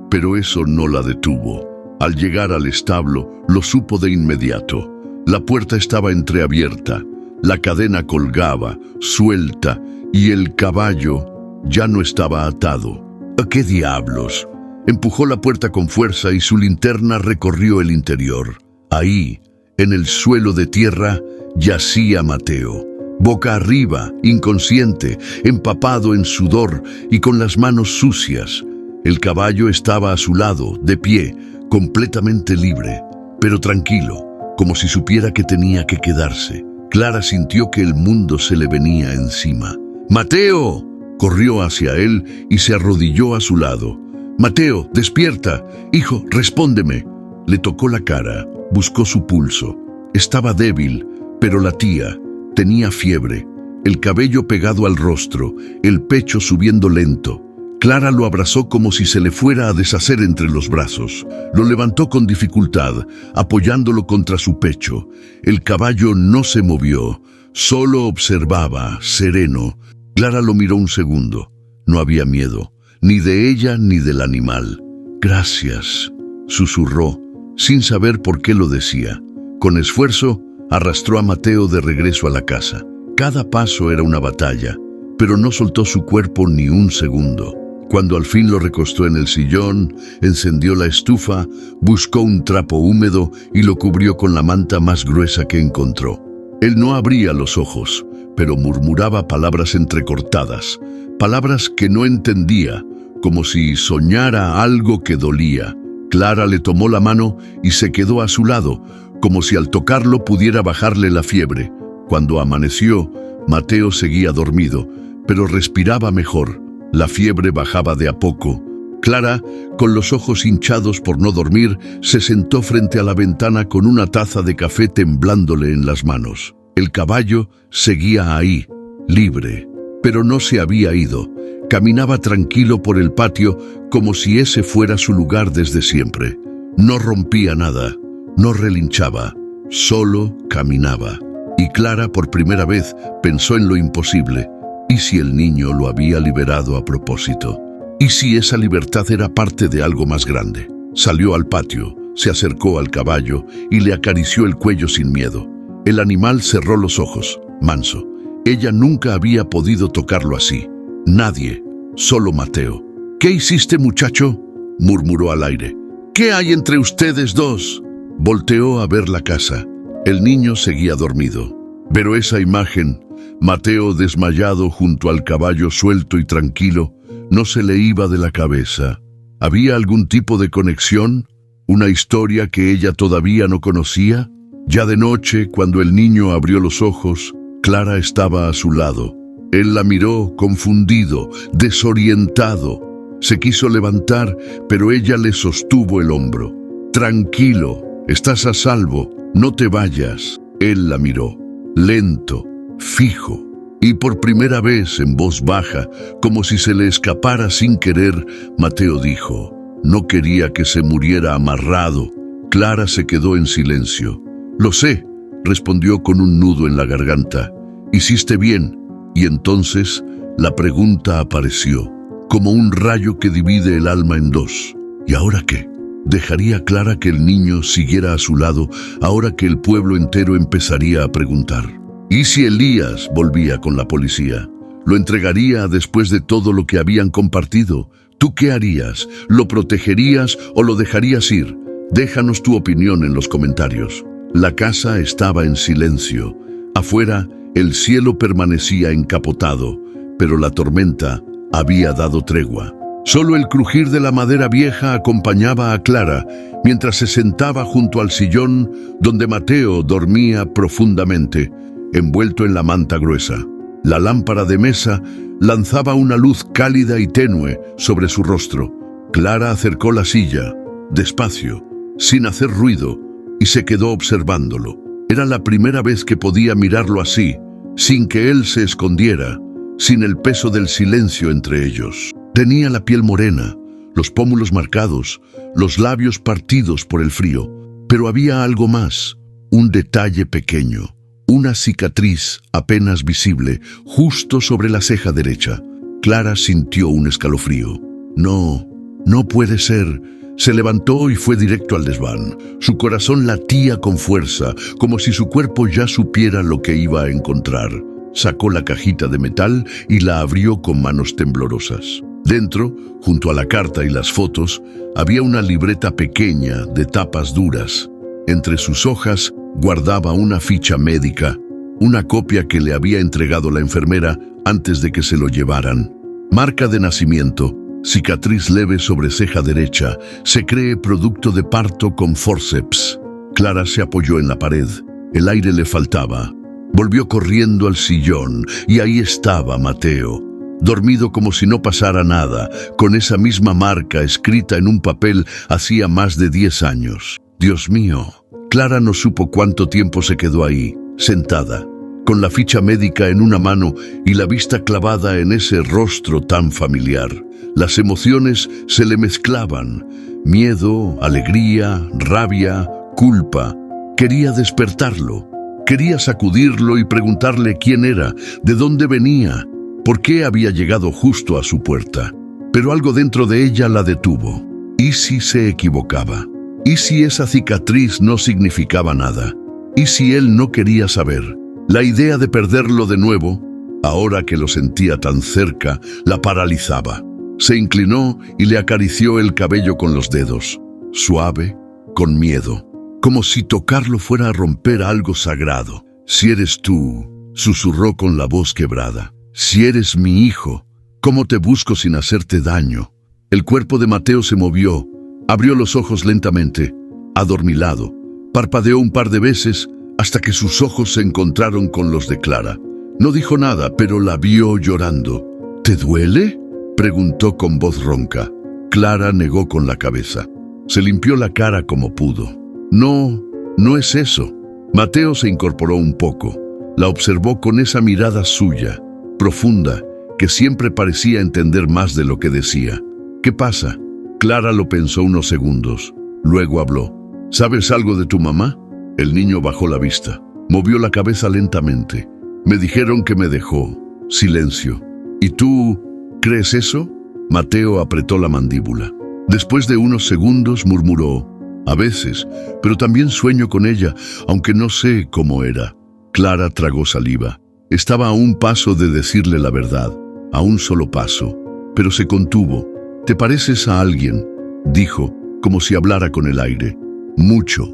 pero eso no la detuvo. Al llegar al establo, lo supo de inmediato. La puerta estaba entreabierta, la cadena colgaba, suelta, y el caballo ya no estaba atado. ¿A qué diablos? Empujó la puerta con fuerza y su linterna recorrió el interior. Ahí, en el suelo de tierra, yacía Mateo. Boca arriba, inconsciente, empapado en sudor y con las manos sucias. El caballo estaba a su lado, de pie, completamente libre, pero tranquilo, como si supiera que tenía que quedarse. Clara sintió que el mundo se le venía encima. ¡Mateo! Corrió hacia él y se arrodilló a su lado. «Mateo, despierta. Hijo, respóndeme». Le tocó la cara, buscó su pulso. Estaba débil, pero latía. Tenía fiebre, el cabello pegado al rostro, el pecho subiendo lento. Clara lo abrazó como si se le fuera a deshacer entre los brazos. Lo levantó con dificultad, apoyándolo contra su pecho. El caballo no se movió, solo observaba, sereno. Clara lo miró un segundo. No había miedo, ni de ella ni del animal. «Gracias», susurró, sin saber por qué lo decía. Con esfuerzo, arrastró a Mateo de regreso a la casa. Cada paso era una batalla, pero no soltó su cuerpo ni un segundo. Cuando al fin lo recostó en el sillón, encendió la estufa, buscó un trapo húmedo y lo cubrió con la manta más gruesa que encontró. Él no abría los ojos, pero murmuraba palabras entrecortadas, palabras que no entendía, como si soñara algo que dolía. Clara le tomó la mano y se quedó a su lado, como si al tocarlo pudiera bajarle la fiebre. Cuando amaneció, Mateo seguía dormido, pero respiraba mejor. La fiebre bajaba de a poco. Clara, con los ojos hinchados por no dormir, se sentó frente a la ventana con una taza de café temblándole en las manos. El caballo seguía ahí, libre, pero no se había ido. Caminaba tranquilo por el patio como si ese fuera su lugar desde siempre. No rompía nada, no relinchaba, solo caminaba. Y Clara por primera vez pensó en lo imposible. ¿Y si el niño lo había liberado a propósito? ¿Y si esa libertad era parte de algo más grande? Salió al patio, se acercó al caballo y le acarició el cuello sin miedo. El animal cerró los ojos, manso. Ella nunca había podido tocarlo así. Nadie, solo Mateo. «¿Qué hiciste, muchacho?», murmuró al aire. «¿Qué hay entre ustedes dos?». Volteó a ver la casa. El niño seguía dormido. Pero esa imagen, Mateo desmayado junto al caballo suelto y tranquilo, no se le iba de la cabeza. ¿Había algún tipo de conexión? ¿Una historia que ella todavía no conocía? Ya de noche, cuando el niño abrió los ojos, Clara estaba a su lado. Él la miró, confundido, desorientado. Se quiso levantar, pero ella le sostuvo el hombro. «Tranquilo, estás a salvo, no te vayas». Él la miró, lento, fijo, y por primera vez en voz baja, como si se le escapara sin querer, Mateo dijo: «No quería que se muriera amarrado». Clara se quedó en silencio. «Lo sé», respondió con un nudo en la garganta. «Hiciste bien». Y entonces la pregunta apareció, como un rayo que divide el alma en dos. ¿Y ahora qué? ¿Dejaría Clara que el niño siguiera a su lado ahora que el pueblo entero empezaría a preguntar? ¿Y si Elías volvía con la policía? ¿Lo entregaría después de todo lo que habían compartido? ¿Tú qué harías? ¿Lo protegerías o lo dejarías ir? Déjanos tu opinión en los comentarios. La casa estaba en silencio. Afuera, el cielo permanecía encapotado, pero la tormenta había dado tregua. Solo el crujir de la madera vieja acompañaba a Clara mientras se sentaba junto al sillón donde Mateo dormía profundamente, envuelto en la manta gruesa. La lámpara de mesa lanzaba una luz cálida y tenue sobre su rostro. Clara acercó la silla, despacio, sin hacer ruido, y se quedó observándolo. Era la primera vez que podía mirarlo así, sin que él se escondiera, sin el peso del silencio entre ellos. Tenía la piel morena, los pómulos marcados, los labios partidos por el frío, pero había algo más, un detalle pequeño, una cicatriz apenas visible, justo sobre la ceja derecha. Clara sintió un escalofrío. No, no puede ser. Se levantó y fue directo al desván. Su corazón latía con fuerza, como si su cuerpo ya supiera lo que iba a encontrar. Sacó la cajita de metal y la abrió con manos temblorosas. Dentro, junto a la carta y las fotos, había una libreta pequeña de tapas duras. Entre sus hojas guardaba una ficha médica, una copia que le había entregado la enfermera antes de que se lo llevaran. Marca de nacimiento, cicatriz leve sobre ceja derecha, se cree producto de parto con forceps. Clara se apoyó en la pared. El aire le faltaba. Volvió corriendo al sillón y ahí estaba Mateo, dormido como si no pasara nada, con esa misma marca escrita en un papel hacía más de 10 años. Dios mío, Clara no supo cuánto tiempo se quedó ahí, sentada, con la ficha médica en una mano y la vista clavada en ese rostro tan familiar. Las emociones se le mezclaban: miedo, alegría, rabia, culpa. Quería despertarlo, quería sacudirlo y preguntarle quién era, de dónde venía, por qué había llegado justo a su puerta. Pero algo dentro de ella la detuvo. ¿Y si se equivocaba? ¿Y si esa cicatriz no significaba nada? ¿Y si él no quería saber? La idea de perderlo de nuevo, ahora que lo sentía tan cerca, la paralizaba. Se inclinó y le acarició el cabello con los dedos, suave, con miedo, como si tocarlo fuera a romper algo sagrado. «Si eres tú», susurró con la voz quebrada. «Si eres mi hijo, ¿cómo te busco sin hacerte daño?» El cuerpo de Mateo se movió, abrió los ojos lentamente, adormilado. Parpadeó un par de veces hasta que sus ojos se encontraron con los de Clara. No dijo nada, pero la vio llorando. «¿Te duele?», preguntó con voz ronca. Clara negó con la cabeza. Se limpió la cara como pudo. «No, no es eso». Mateo se incorporó un poco. La observó con esa mirada suya, profunda, que siempre parecía entender más de lo que decía. «¿Qué pasa?». Clara lo pensó unos segundos. Luego habló. «¿Sabes algo de tu mamá?». El niño bajó la vista. Movió la cabeza lentamente. «Me dijeron que me dejó». Silencio. «¿Y tú crees eso?». Mateo apretó la mandíbula. Después de unos segundos murmuró: «A veces, pero también sueño con ella, aunque no sé cómo era». Clara tragó saliva. Estaba a un paso de decirle la verdad, a un solo paso, pero se contuvo. «¿Te pareces a alguien?», dijo, como si hablara con el aire. «Mucho».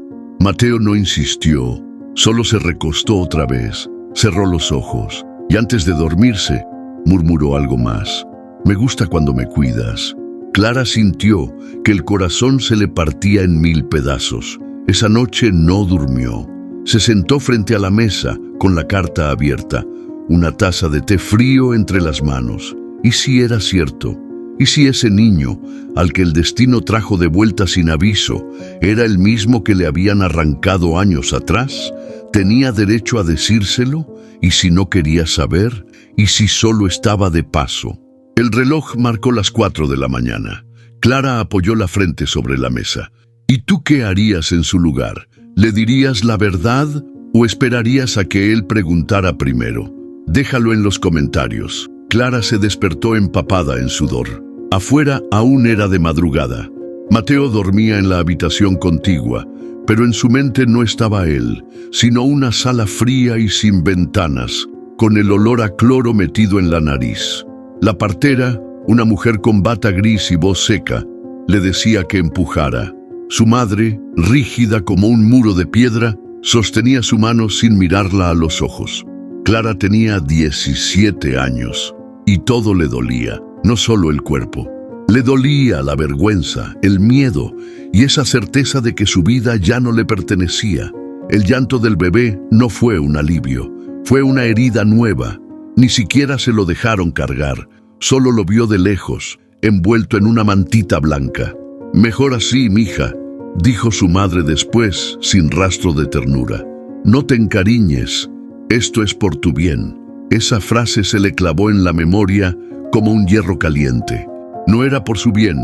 Mateo no insistió, solo se recostó otra vez, cerró los ojos y antes de dormirse, murmuró algo más. «Me gusta cuando me cuidas». Clara sintió que el corazón se le partía en 1000 pedazos. Esa noche no durmió. Se sentó frente a la mesa con la carta abierta, una taza de té frío entre las manos. ¿Y si era cierto? ¿Y si ese niño, al que el destino trajo de vuelta sin aviso, era el mismo que le habían arrancado años atrás? ¿Tenía derecho a decírselo? ¿Y si no quería saber? ¿Y si solo estaba de paso? El reloj marcó las 4 de la mañana. Clara apoyó la frente sobre la mesa. ¿Y tú qué harías en su lugar? ¿Le dirías la verdad o esperarías a que él preguntara primero? Déjalo en los comentarios. Clara se despertó empapada en sudor. Afuera aún era de madrugada. Mateo dormía en la habitación contigua, pero en su mente no estaba él, sino una sala fría y sin ventanas, con el olor a cloro metido en la nariz. La partera, una mujer con bata gris y voz seca, le decía que empujara. Su madre, rígida como un muro de piedra, sostenía su mano sin mirarla a los ojos. Clara tenía 17 años y todo le dolía, no solo el cuerpo. Le dolía la vergüenza, el miedo y esa certeza de que su vida ya no le pertenecía. El llanto del bebé no fue un alivio, fue una herida nueva. Ni siquiera se lo dejaron cargar, solo lo vio de lejos, envuelto en una mantita blanca. «Mejor así, mija», dijo su madre después, sin rastro de ternura. «No te encariñes, esto es por tu bien». Esa frase se le clavó en la memoria como un hierro caliente. No era por su bien,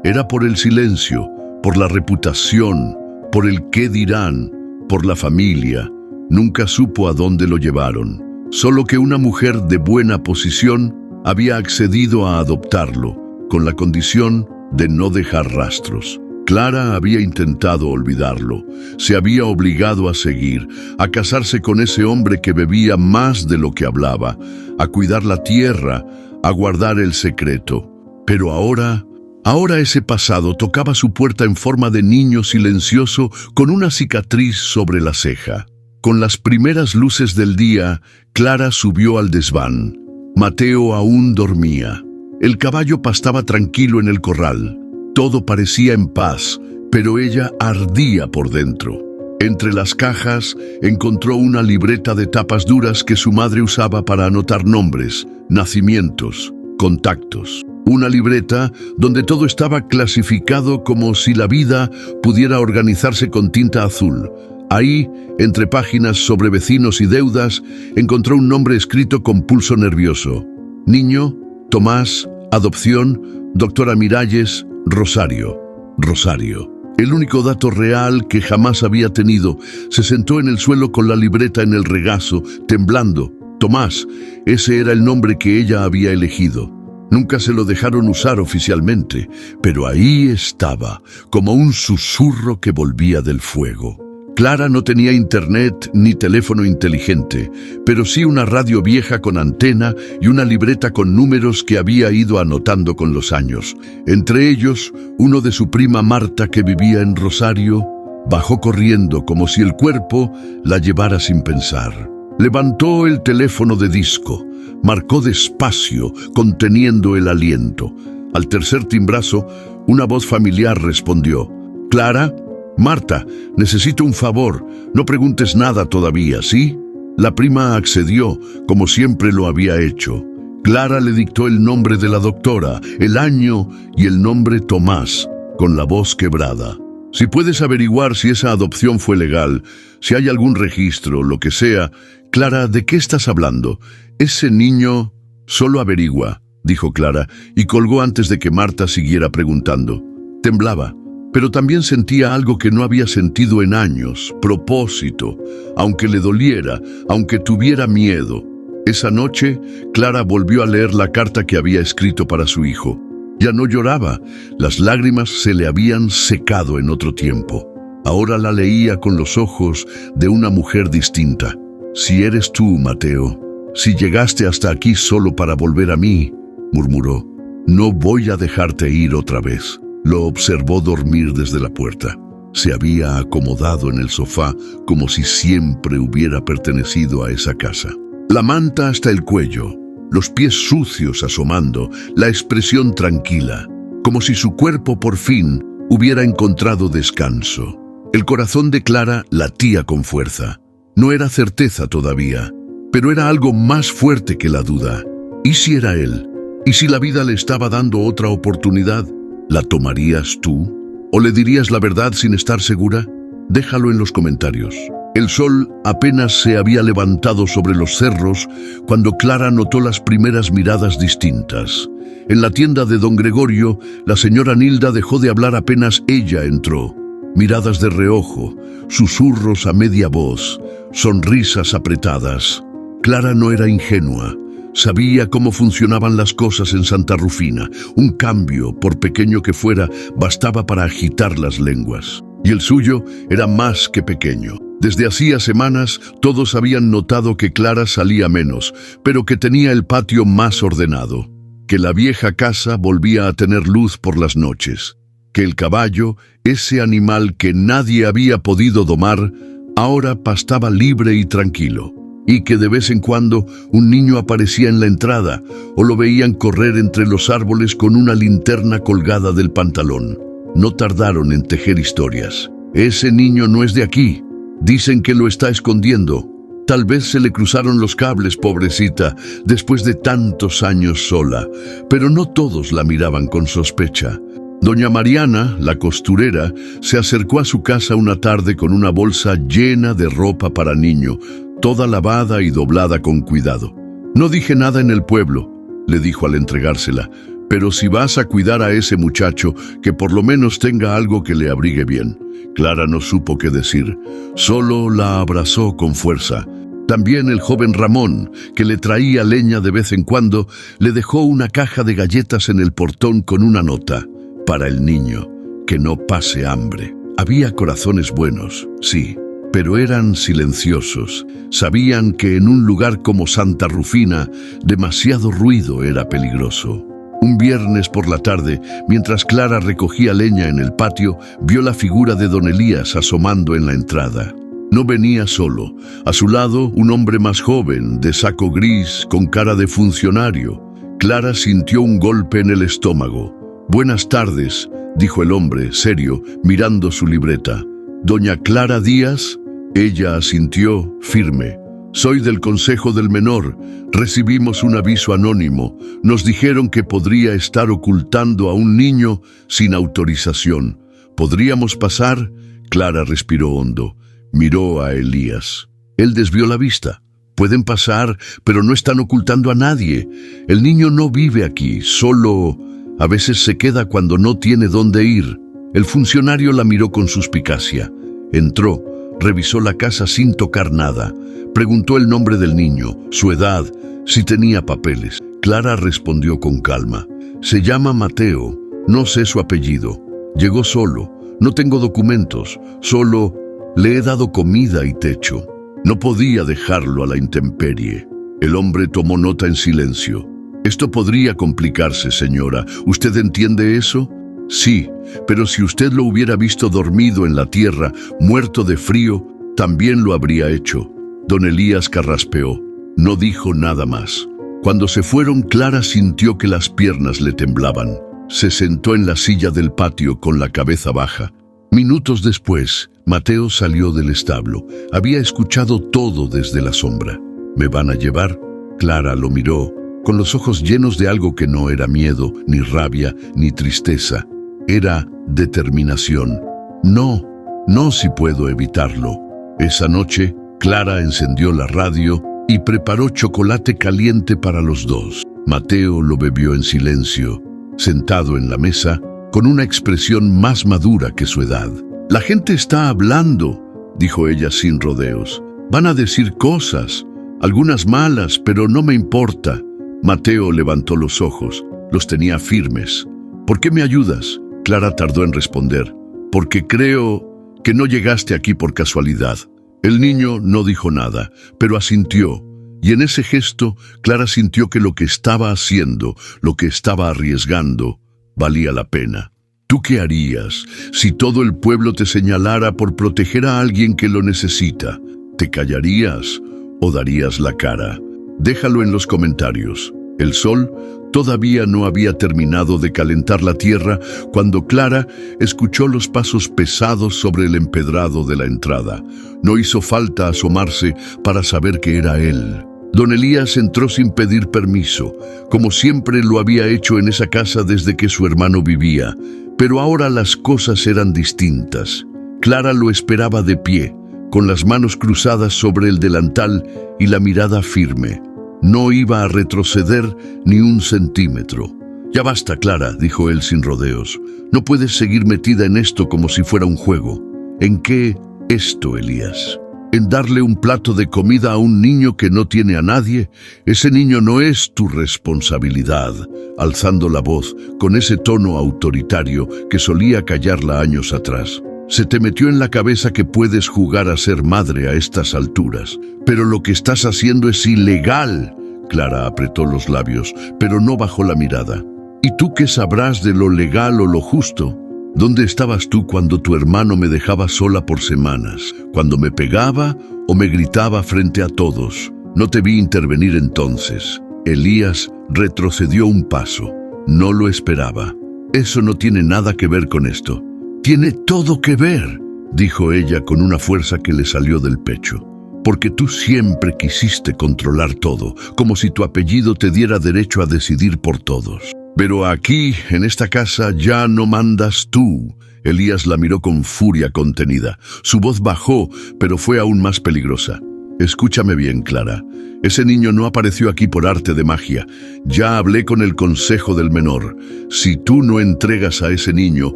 era por el silencio, por la reputación, por el qué dirán, por la familia. Nunca supo a dónde lo llevaron. Solo que una mujer de buena posición había accedido a adoptarlo, con la condición de no dejar rastros. Clara había intentado olvidarlo, se había obligado a seguir, a casarse con ese hombre que bebía más de lo que hablaba, a cuidar la tierra, a guardar el secreto. Pero ahora ese pasado tocaba su puerta en forma de niño silencioso con una cicatriz sobre la ceja. Con las primeras luces del día, Clara subió al desván. Mateo aún dormía. El caballo pastaba tranquilo en el corral. Todo parecía en paz, pero ella ardía por dentro. Entre las cajas encontró una libreta de tapas duras que su madre usaba para anotar nombres, nacimientos, contactos. Una libreta donde todo estaba clasificado como si la vida pudiera organizarse con tinta azul. Ahí, entre páginas sobre vecinos y deudas, encontró un nombre escrito con pulso nervioso. Niño, Tomás, adopción, doctora Miralles, Rosario. Rosario. El único dato real que jamás había tenido. Se sentó en el suelo con la libreta en el regazo, temblando. Tomás, ese era el nombre que ella había elegido. Nunca se lo dejaron usar oficialmente, pero ahí estaba, como un susurro que volvía del fuego. Clara no tenía internet ni teléfono inteligente, pero sí una radio vieja con antena y una libreta con números que había ido anotando con los años. Entre ellos, uno de su prima Marta, que vivía en Rosario. Bajó corriendo como si el cuerpo la llevara sin pensar. Levantó el teléfono de disco, marcó despacio, conteniendo el aliento. Al tercer timbrazo, una voz familiar respondió. «¿Clara? Marta, necesito un favor. No preguntes nada todavía, ¿sí?» La prima accedió, como siempre lo había hecho. Clara le dictó el nombre de la doctora, el año y el nombre Tomás, con la voz quebrada. «Si puedes averiguar si esa adopción fue legal, si hay algún registro, lo que sea. Clara, ¿de qué estás hablando? Ese niño...» «Solo averigua», dijo Clara, y colgó antes de que Marta siguiera preguntando. Temblaba, pero también sentía algo que no había sentido en años, propósito, aunque le doliera, aunque tuviera miedo. Esa noche, Clara volvió a leer la carta que había escrito para su hijo. Ya no lloraba, las lágrimas se le habían secado en otro tiempo. Ahora la leía con los ojos de una mujer distinta. «Si eres tú, Mateo, si llegaste hasta aquí solo para volver a mí», murmuró, «no voy a dejarte ir otra vez». Lo observó dormir desde la puerta. Se había acomodado en el sofá como si siempre hubiera pertenecido a esa casa. La manta hasta el cuello, los pies sucios asomando, la expresión tranquila, como si su cuerpo por fin hubiera encontrado descanso. El corazón de Clara latía con fuerza. No era certeza todavía, pero era algo más fuerte que la duda. ¿Y si era él? ¿Y si la vida le estaba dando otra oportunidad? ¿La tomarías tú? ¿O le dirías la verdad sin estar segura? Déjalo en los comentarios. El sol apenas se había levantado sobre los cerros cuando Clara notó las primeras miradas distintas. En la tienda de don Gregorio, la señora Nilda dejó de hablar apenas ella entró. Miradas de reojo, susurros a media voz, sonrisas apretadas. Clara no era ingenua. Sabía cómo funcionaban las cosas en Santa Rufina. Un cambio, por pequeño que fuera, bastaba para agitar las lenguas. Y el suyo era más que pequeño. Desde hacía semanas, todos habían notado que Clara salía menos, pero que tenía el patio más ordenado. Que la vieja casa volvía a tener luz por las noches. Que el caballo, ese animal que nadie había podido domar, ahora pastaba libre y tranquilo. Y que de vez en cuando un niño aparecía en la entrada o lo veían correr entre los árboles con una linterna colgada del pantalón. No tardaron en tejer historias. «Ese niño no es de aquí. Dicen que lo está escondiendo. Tal vez se le cruzaron los cables, pobrecita, después de tantos años sola». Pero no todos la miraban con sospecha. Doña Mariana, la costurera, se acercó a su casa una tarde con una bolsa llena de ropa para niño, toda lavada y doblada con cuidado. «No dije nada en el pueblo», le dijo al entregársela, «pero si vas a cuidar a ese muchacho, que por lo menos tenga algo que le abrigue bien». Clara no supo qué decir, solo la abrazó con fuerza. También el joven Ramón, que le traía leña de vez en cuando, le dejó una caja de galletas en el portón con una nota: «Para el niño, que no pase hambre». Había corazones buenos, sí, pero eran silenciosos. Sabían que en un lugar como Santa Rufina, demasiado ruido era peligroso. Un viernes por la tarde, mientras Clara recogía leña en el patio, vio la figura de don Elías asomando en la entrada. No venía solo. A su lado, un hombre más joven, de saco gris, con cara de funcionario. Clara sintió un golpe en el estómago. «Buenas tardes», dijo el hombre, serio, mirando su libreta. «¿Doña Clara Díaz?» Ella asintió, firme. «Soy del Consejo del Menor. Recibimos un aviso anónimo. Nos dijeron que podría estar ocultando a un niño sin autorización. ¿Podríamos pasar?» Clara respiró hondo. Miró a Elías. Él desvió la vista. Pueden pasar, pero no están ocultando a nadie. El niño no vive aquí, solo a veces se queda cuando no tiene dónde ir. El funcionario la miró con suspicacia. Entró, revisó la casa sin tocar nada. Preguntó el nombre del niño, su edad, si tenía papeles. Clara respondió con calma. Se llama Mateo, no sé su apellido. Llegó solo, no tengo documentos, solo le he dado comida y techo. No podía dejarlo a la intemperie. El hombre tomó nota en silencio. Esto podría complicarse, señora. ¿Usted entiende eso? Sí, pero si usted lo hubiera visto dormido en la tierra, muerto de frío, también lo habría hecho. Don Elías carraspeó. No dijo nada más. Cuando se fueron, Clara sintió que las piernas le temblaban. Se sentó en la silla del patio con la cabeza baja. Minutos después, Mateo salió del establo. Había escuchado todo desde la sombra. ¿Me van a llevar? Clara lo miró, con los ojos llenos de algo que no era miedo, ni rabia, ni tristeza. Era determinación. No, no si puedo evitarlo. Esa noche, Clara encendió la radio y preparó chocolate caliente para los dos. Mateo lo bebió en silencio, sentado en la mesa, con una expresión más madura que su edad. «La gente está hablando», dijo ella sin rodeos. «Van a decir cosas, algunas malas, pero no me importa». Mateo levantó los ojos, los tenía firmes. «¿Por qué me ayudas?». Clara tardó en responder. «Porque creo que no llegaste aquí por casualidad». El niño no dijo nada, pero asintió. Y en ese gesto, Clara sintió que lo que estaba haciendo, lo que estaba arriesgando, valía la pena. ¿Tú qué harías si todo el pueblo te señalara por proteger a alguien que lo necesita? ¿Te callarías o darías la cara? Déjalo en los comentarios. El sol todavía no había terminado de calentar la tierra cuando Clara escuchó los pasos pesados sobre el empedrado de la entrada. No hizo falta asomarse para saber que era él. Don Elías entró sin pedir permiso, como siempre lo había hecho en esa casa desde que su hermano vivía. Pero ahora las cosas eran distintas. Clara lo esperaba de pie, con las manos cruzadas sobre el delantal y la mirada firme. No iba a retroceder ni un centímetro. «Ya basta, Clara», dijo él sin rodeos. «No puedes seguir metida en esto como si fuera un juego». «¿En qué esto, Elías?» «En darle un plato de comida a un niño que no tiene a nadie. Ese niño no es tu responsabilidad», alzando la voz con ese tono autoritario que solía callarla años atrás. «Se te metió en la cabeza que puedes jugar a ser madre a estas alturas. Pero lo que estás haciendo es ilegal». Clara apretó los labios, pero no bajó la mirada. «¿Y tú qué sabrás de lo legal o lo justo? ¿Dónde estabas tú cuando tu hermano me dejaba sola por semanas? Cuando me pegaba o me gritaba frente a todos. No te vi intervenir entonces». Elías retrocedió un paso. No lo esperaba. «Eso no tiene nada que ver con esto». «Tiene todo que ver», dijo ella con una fuerza que le salió del pecho. «Porque tú siempre quisiste controlar todo, como si tu apellido te diera derecho a decidir por todos. Pero aquí, en esta casa, ya no mandas tú». Elías la miró con furia contenida. Su voz bajó, pero fue aún más peligrosa. «Escúchame bien, Clara. Ese niño no apareció aquí por arte de magia. Ya hablé con el consejo del menor. Si tú no entregas a ese niño,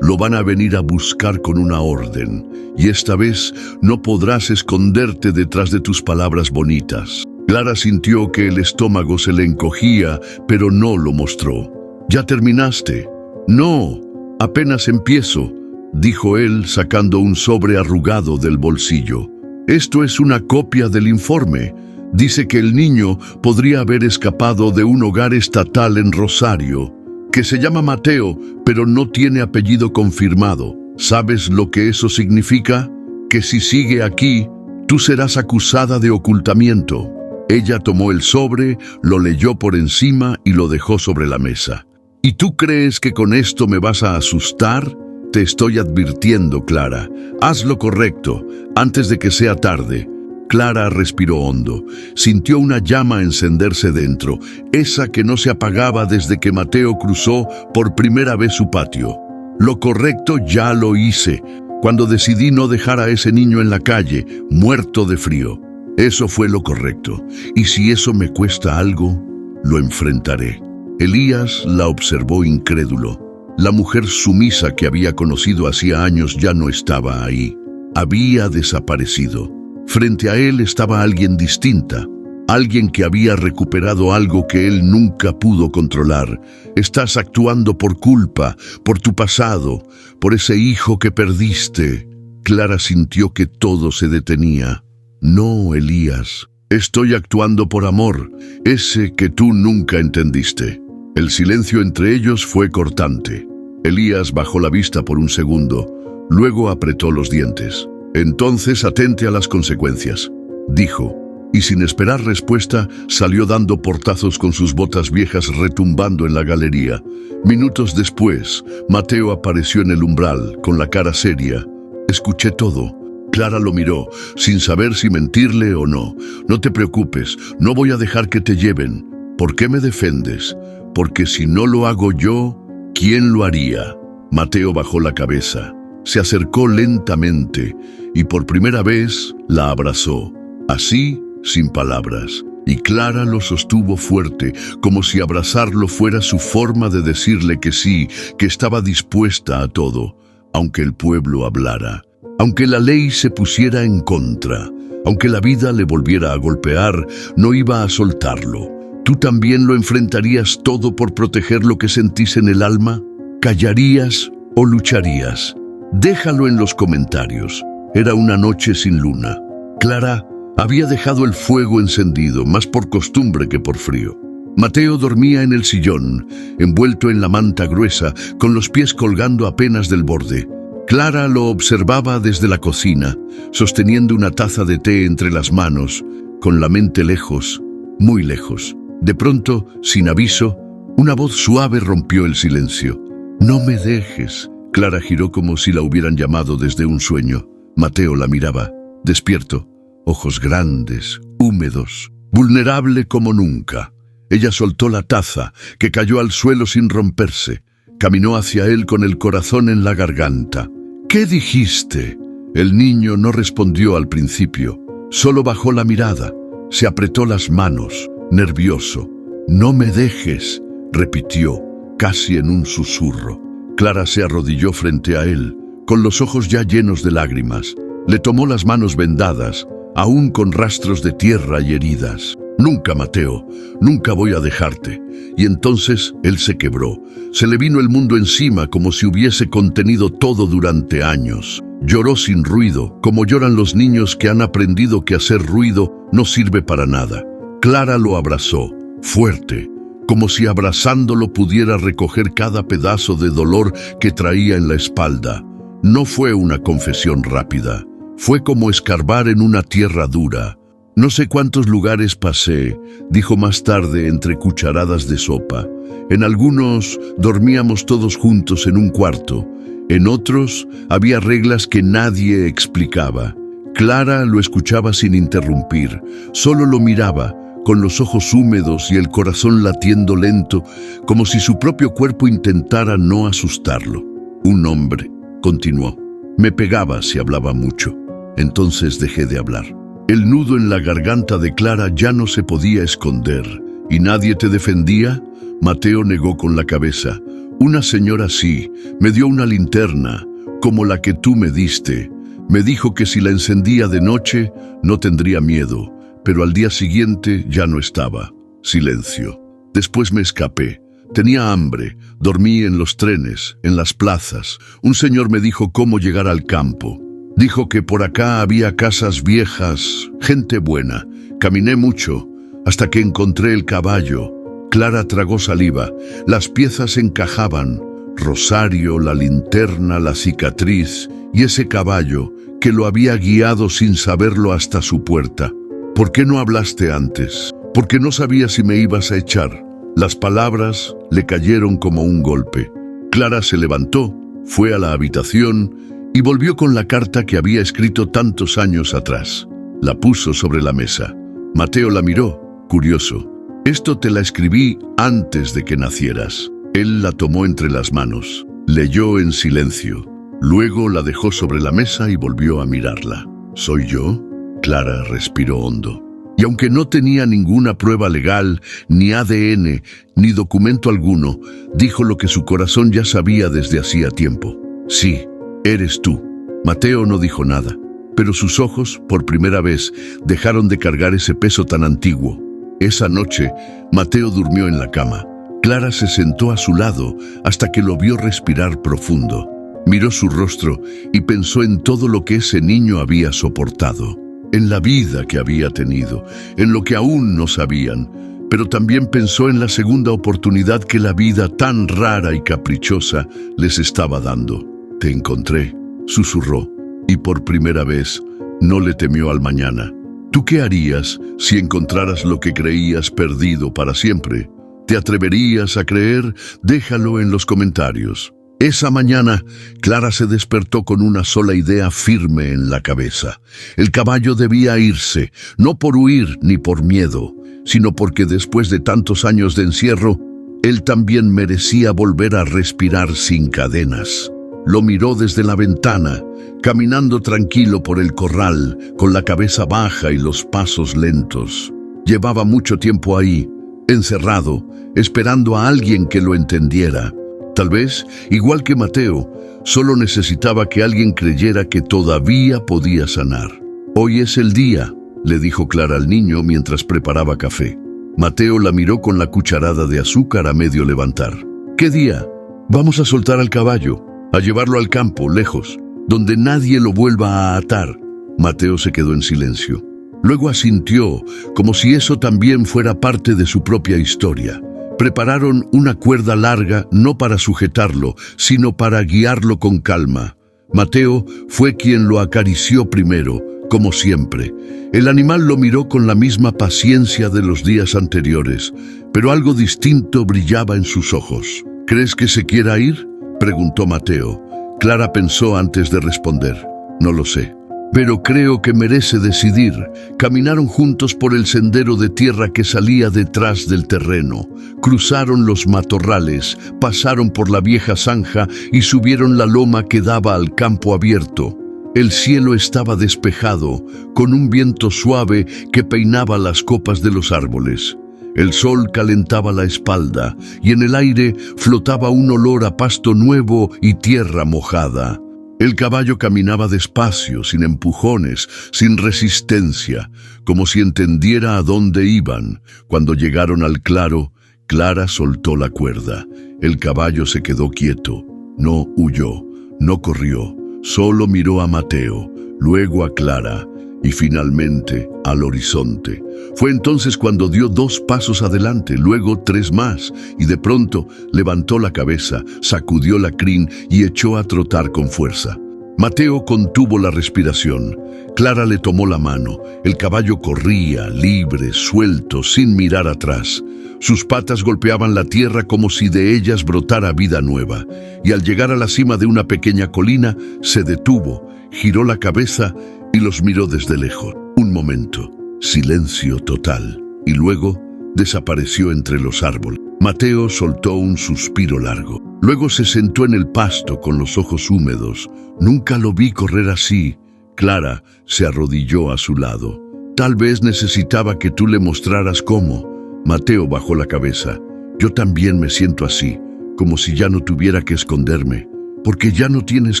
lo van a venir a buscar con una orden. Y esta vez no podrás esconderte detrás de tus palabras bonitas». Clara sintió que el estómago se le encogía, pero no lo mostró. «¿Ya terminaste?» «No, apenas empiezo», dijo él sacando un sobre arrugado del bolsillo. «Esto es una copia del informe. Dice que el niño podría haber escapado de un hogar estatal en Rosario, que se llama Mateo, pero no tiene apellido confirmado. ¿Sabes lo que eso significa? Que si sigue aquí, tú serás acusada de ocultamiento». Ella tomó el sobre, lo leyó por encima y lo dejó sobre la mesa. «¿Y tú crees que con esto me vas a asustar? Te estoy advirtiendo, Clara. Haz lo correcto, antes de que sea tarde». Clara respiró hondo. Sintió una llama encenderse dentro, esa que no se apagaba desde que Mateo cruzó por primera vez su patio. «Lo correcto ya lo hice. cuando decidí no dejar a ese niño en la calle, muerto de frío. Eso fue lo correcto, y si eso me cuesta algo, lo enfrentaré. Elías la observó incrédulo. La mujer sumisa que había conocido hacía años ya no estaba ahí. Había desaparecido. Frente a él estaba alguien distinta, alguien que había recuperado algo que él nunca pudo controlar. Estás actuando por culpa, por tu pasado, por ese hijo que perdiste. Clara sintió que todo se detenía. No, Elías, estoy actuando por amor, ese que tú nunca entendiste. El silencio entre ellos fue cortante. Elías bajó la vista por un segundo, luego apretó los dientes. Entonces atente a las consecuencias, dijo, y sin esperar respuesta salió dando portazos con sus botas viejas retumbando en la galería. Minutos después, Mateo apareció en el umbral, con la cara seria. Escuché todo. Clara lo miró, sin saber si mentirle o no. No te preocupes, no voy a dejar que te lleven. ¿Por qué me defiendes? Porque si no lo hago yo, ¿quién lo haría? Mateo bajó la cabeza, se acercó lentamente y por primera vez la abrazó, así, sin palabras. Y Clara lo sostuvo fuerte, como si abrazarlo fuera su forma de decirle que sí, que estaba dispuesta a todo, aunque el pueblo hablara. Aunque la ley se pusiera en contra, aunque la vida le volviera a golpear, no iba a soltarlo. ¿Tú también lo enfrentarías todo por proteger lo que sentís en el alma? ¿Callarías o lucharías? Déjalo en los comentarios. Era una noche sin luna. Clara había dejado el fuego encendido, más por costumbre que por frío. Mateo dormía en el sillón, envuelto en la manta gruesa, con los pies colgando apenas del borde. Clara lo observaba desde la cocina, sosteniendo una taza de té entre las manos, con la mente lejos, muy lejos. De pronto, sin aviso, una voz suave rompió el silencio. «No me dejes». Clara giró como si la hubieran llamado desde un sueño. Mateo la miraba, despierto, ojos grandes, húmedos, vulnerable como nunca. Ella soltó la taza, que cayó al suelo sin romperse. Caminó hacia él con el corazón en la garganta. «¿Qué dijiste?» El niño no respondió al principio, solo bajó la mirada, se apretó las manos, nervioso. «No me dejes», repitió, casi en un susurro. Clara se arrodilló frente a él, con los ojos ya llenos de lágrimas. Le tomó las manos vendadas, aún con rastros de tierra y heridas. «Nunca, Mateo, nunca voy a dejarte». Y entonces él se quebró. Se le vino el mundo encima como si hubiese contenido todo durante años. Lloró sin ruido, como lloran los niños que han aprendido que hacer ruido no sirve para nada. Clara lo abrazó, fuerte, como si abrazándolo pudiera recoger cada pedazo de dolor que traía en la espalda. No fue una confesión rápida, fue como escarbar en una tierra dura. «No sé cuántos lugares pasé», dijo más tarde entre cucharadas de sopa. «En algunos dormíamos todos juntos en un cuarto, en otros había reglas que nadie explicaba». Clara lo escuchaba sin interrumpir, solo lo miraba, con los ojos húmedos y el corazón latiendo lento, como si su propio cuerpo intentara no asustarlo. «Un hombre», continuó, «me pegaba si hablaba mucho. Entonces dejé de hablar». El nudo en la garganta de Clara ya no se podía esconder. ¿Y nadie te defendía? Mateo negó con la cabeza. «Una señora sí, me dio una linterna, como la que tú me diste. Me dijo que si la encendía de noche no tendría miedo, pero al día siguiente ya no estaba». Silencio. Después me escapé. Tenía hambre, dormí en los trenes, en las plazas. Un señor me dijo cómo llegar al campo. Dijo que por acá había casas viejas, gente buena. Caminé mucho, hasta que encontré el caballo. Clara tragó saliva. Las piezas encajaban. Rosario, la linterna, la cicatriz y ese caballo que lo había guiado sin saberlo hasta su puerta. «¿Por qué no hablaste antes? Porque no sabía si me ibas a echar». Las palabras le cayeron como un golpe. Clara se levantó, fue a la habitación y volvió con la carta que había escrito tantos años atrás. La puso sobre la mesa. Mateo la miró, curioso. «Esto te la escribí antes de que nacieras». Él la tomó entre las manos. Leyó en silencio. Luego la dejó sobre la mesa y volvió a mirarla. ¿Soy yo? Clara respiró hondo. Y aunque no tenía ninguna prueba legal, ni ADN, ni documento alguno, dijo lo que su corazón ya sabía desde hacía tiempo. Sí, eres tú. Mateo no dijo nada, pero sus ojos, por primera vez, dejaron de cargar ese peso tan antiguo. Esa noche, Mateo durmió en la cama. Clara se sentó a su lado hasta que lo vio respirar profundo. Miró su rostro y pensó en todo lo que ese niño había soportado, en la vida que había tenido, en lo que aún no sabían, pero también pensó en la segunda oportunidad que la vida tan rara y caprichosa les estaba dando. «Te encontré», susurró, y por primera vez no le temió al mañana. ¿Tú qué harías si encontraras lo que creías perdido para siempre? ¿Te atreverías a creer? Déjalo en los comentarios. Esa mañana, Clara se despertó con una sola idea firme en la cabeza. El caballo debía irse, no por huir ni por miedo, sino porque después de tantos años de encierro, él también merecía volver a respirar sin cadenas. Lo miró desde la ventana, caminando tranquilo por el corral, con la cabeza baja y los pasos lentos. Llevaba mucho tiempo ahí, encerrado, esperando a alguien que lo entendiera. Tal vez, igual que Mateo, solo necesitaba que alguien creyera que todavía podía sanar. «Hoy es el día», le dijo Clara al niño mientras preparaba café. Mateo la miró con la cucharada de azúcar a medio levantar. «¿Qué día? Vamos a soltar al caballo, a llevarlo al campo, lejos, donde nadie lo vuelva a atar». Mateo se quedó en silencio. Luego asintió, como si eso también fuera parte de su propia historia. Prepararon una cuerda larga no para sujetarlo, sino para guiarlo con calma. Mateo fue quien lo acarició primero, como siempre. El animal lo miró con la misma paciencia de los días anteriores, pero algo distinto brillaba en sus ojos. «¿Crees que se quiera ir?», preguntó Mateo. Clara pensó antes de responder. «No lo sé, pero creo que merece decidir». Caminaron juntos por el sendero de tierra que salía detrás del terreno. Cruzaron los matorrales, pasaron por la vieja zanja y subieron la loma que daba al campo abierto. El cielo estaba despejado, con un viento suave que peinaba las copas de los árboles. El sol calentaba la espalda y en el aire flotaba un olor a pasto nuevo y tierra mojada. El caballo caminaba despacio, sin empujones, sin resistencia, como si entendiera a dónde iban. Cuando llegaron al claro, Clara soltó la cuerda. El caballo se quedó quieto. No huyó, no corrió, solo miró a Mateo, luego a Clara y finalmente al horizonte. Fue entonces cuando dio 2 pasos adelante, luego 3 más, y de pronto levantó la cabeza, sacudió la crin y echó a trotar con fuerza. Mateo contuvo la respiración. Clara le tomó la mano. El caballo corría, libre, suelto, sin mirar atrás. Sus patas golpeaban la tierra como si de ellas brotara vida nueva, y al llegar a la cima de una pequeña colina, se detuvo, giró la cabeza y los miró desde lejos. Un momento, silencio total, y luego desapareció entre los árboles. Mateo soltó un suspiro largo. Luego se sentó en el pasto con los ojos húmedos. Nunca lo vi correr así. Clara se arrodilló a su lado. «Tal vez necesitaba que tú le mostraras cómo». Mateo bajó la cabeza. «Yo también me siento así, como si ya no tuviera que esconderme». «Porque ya no tienes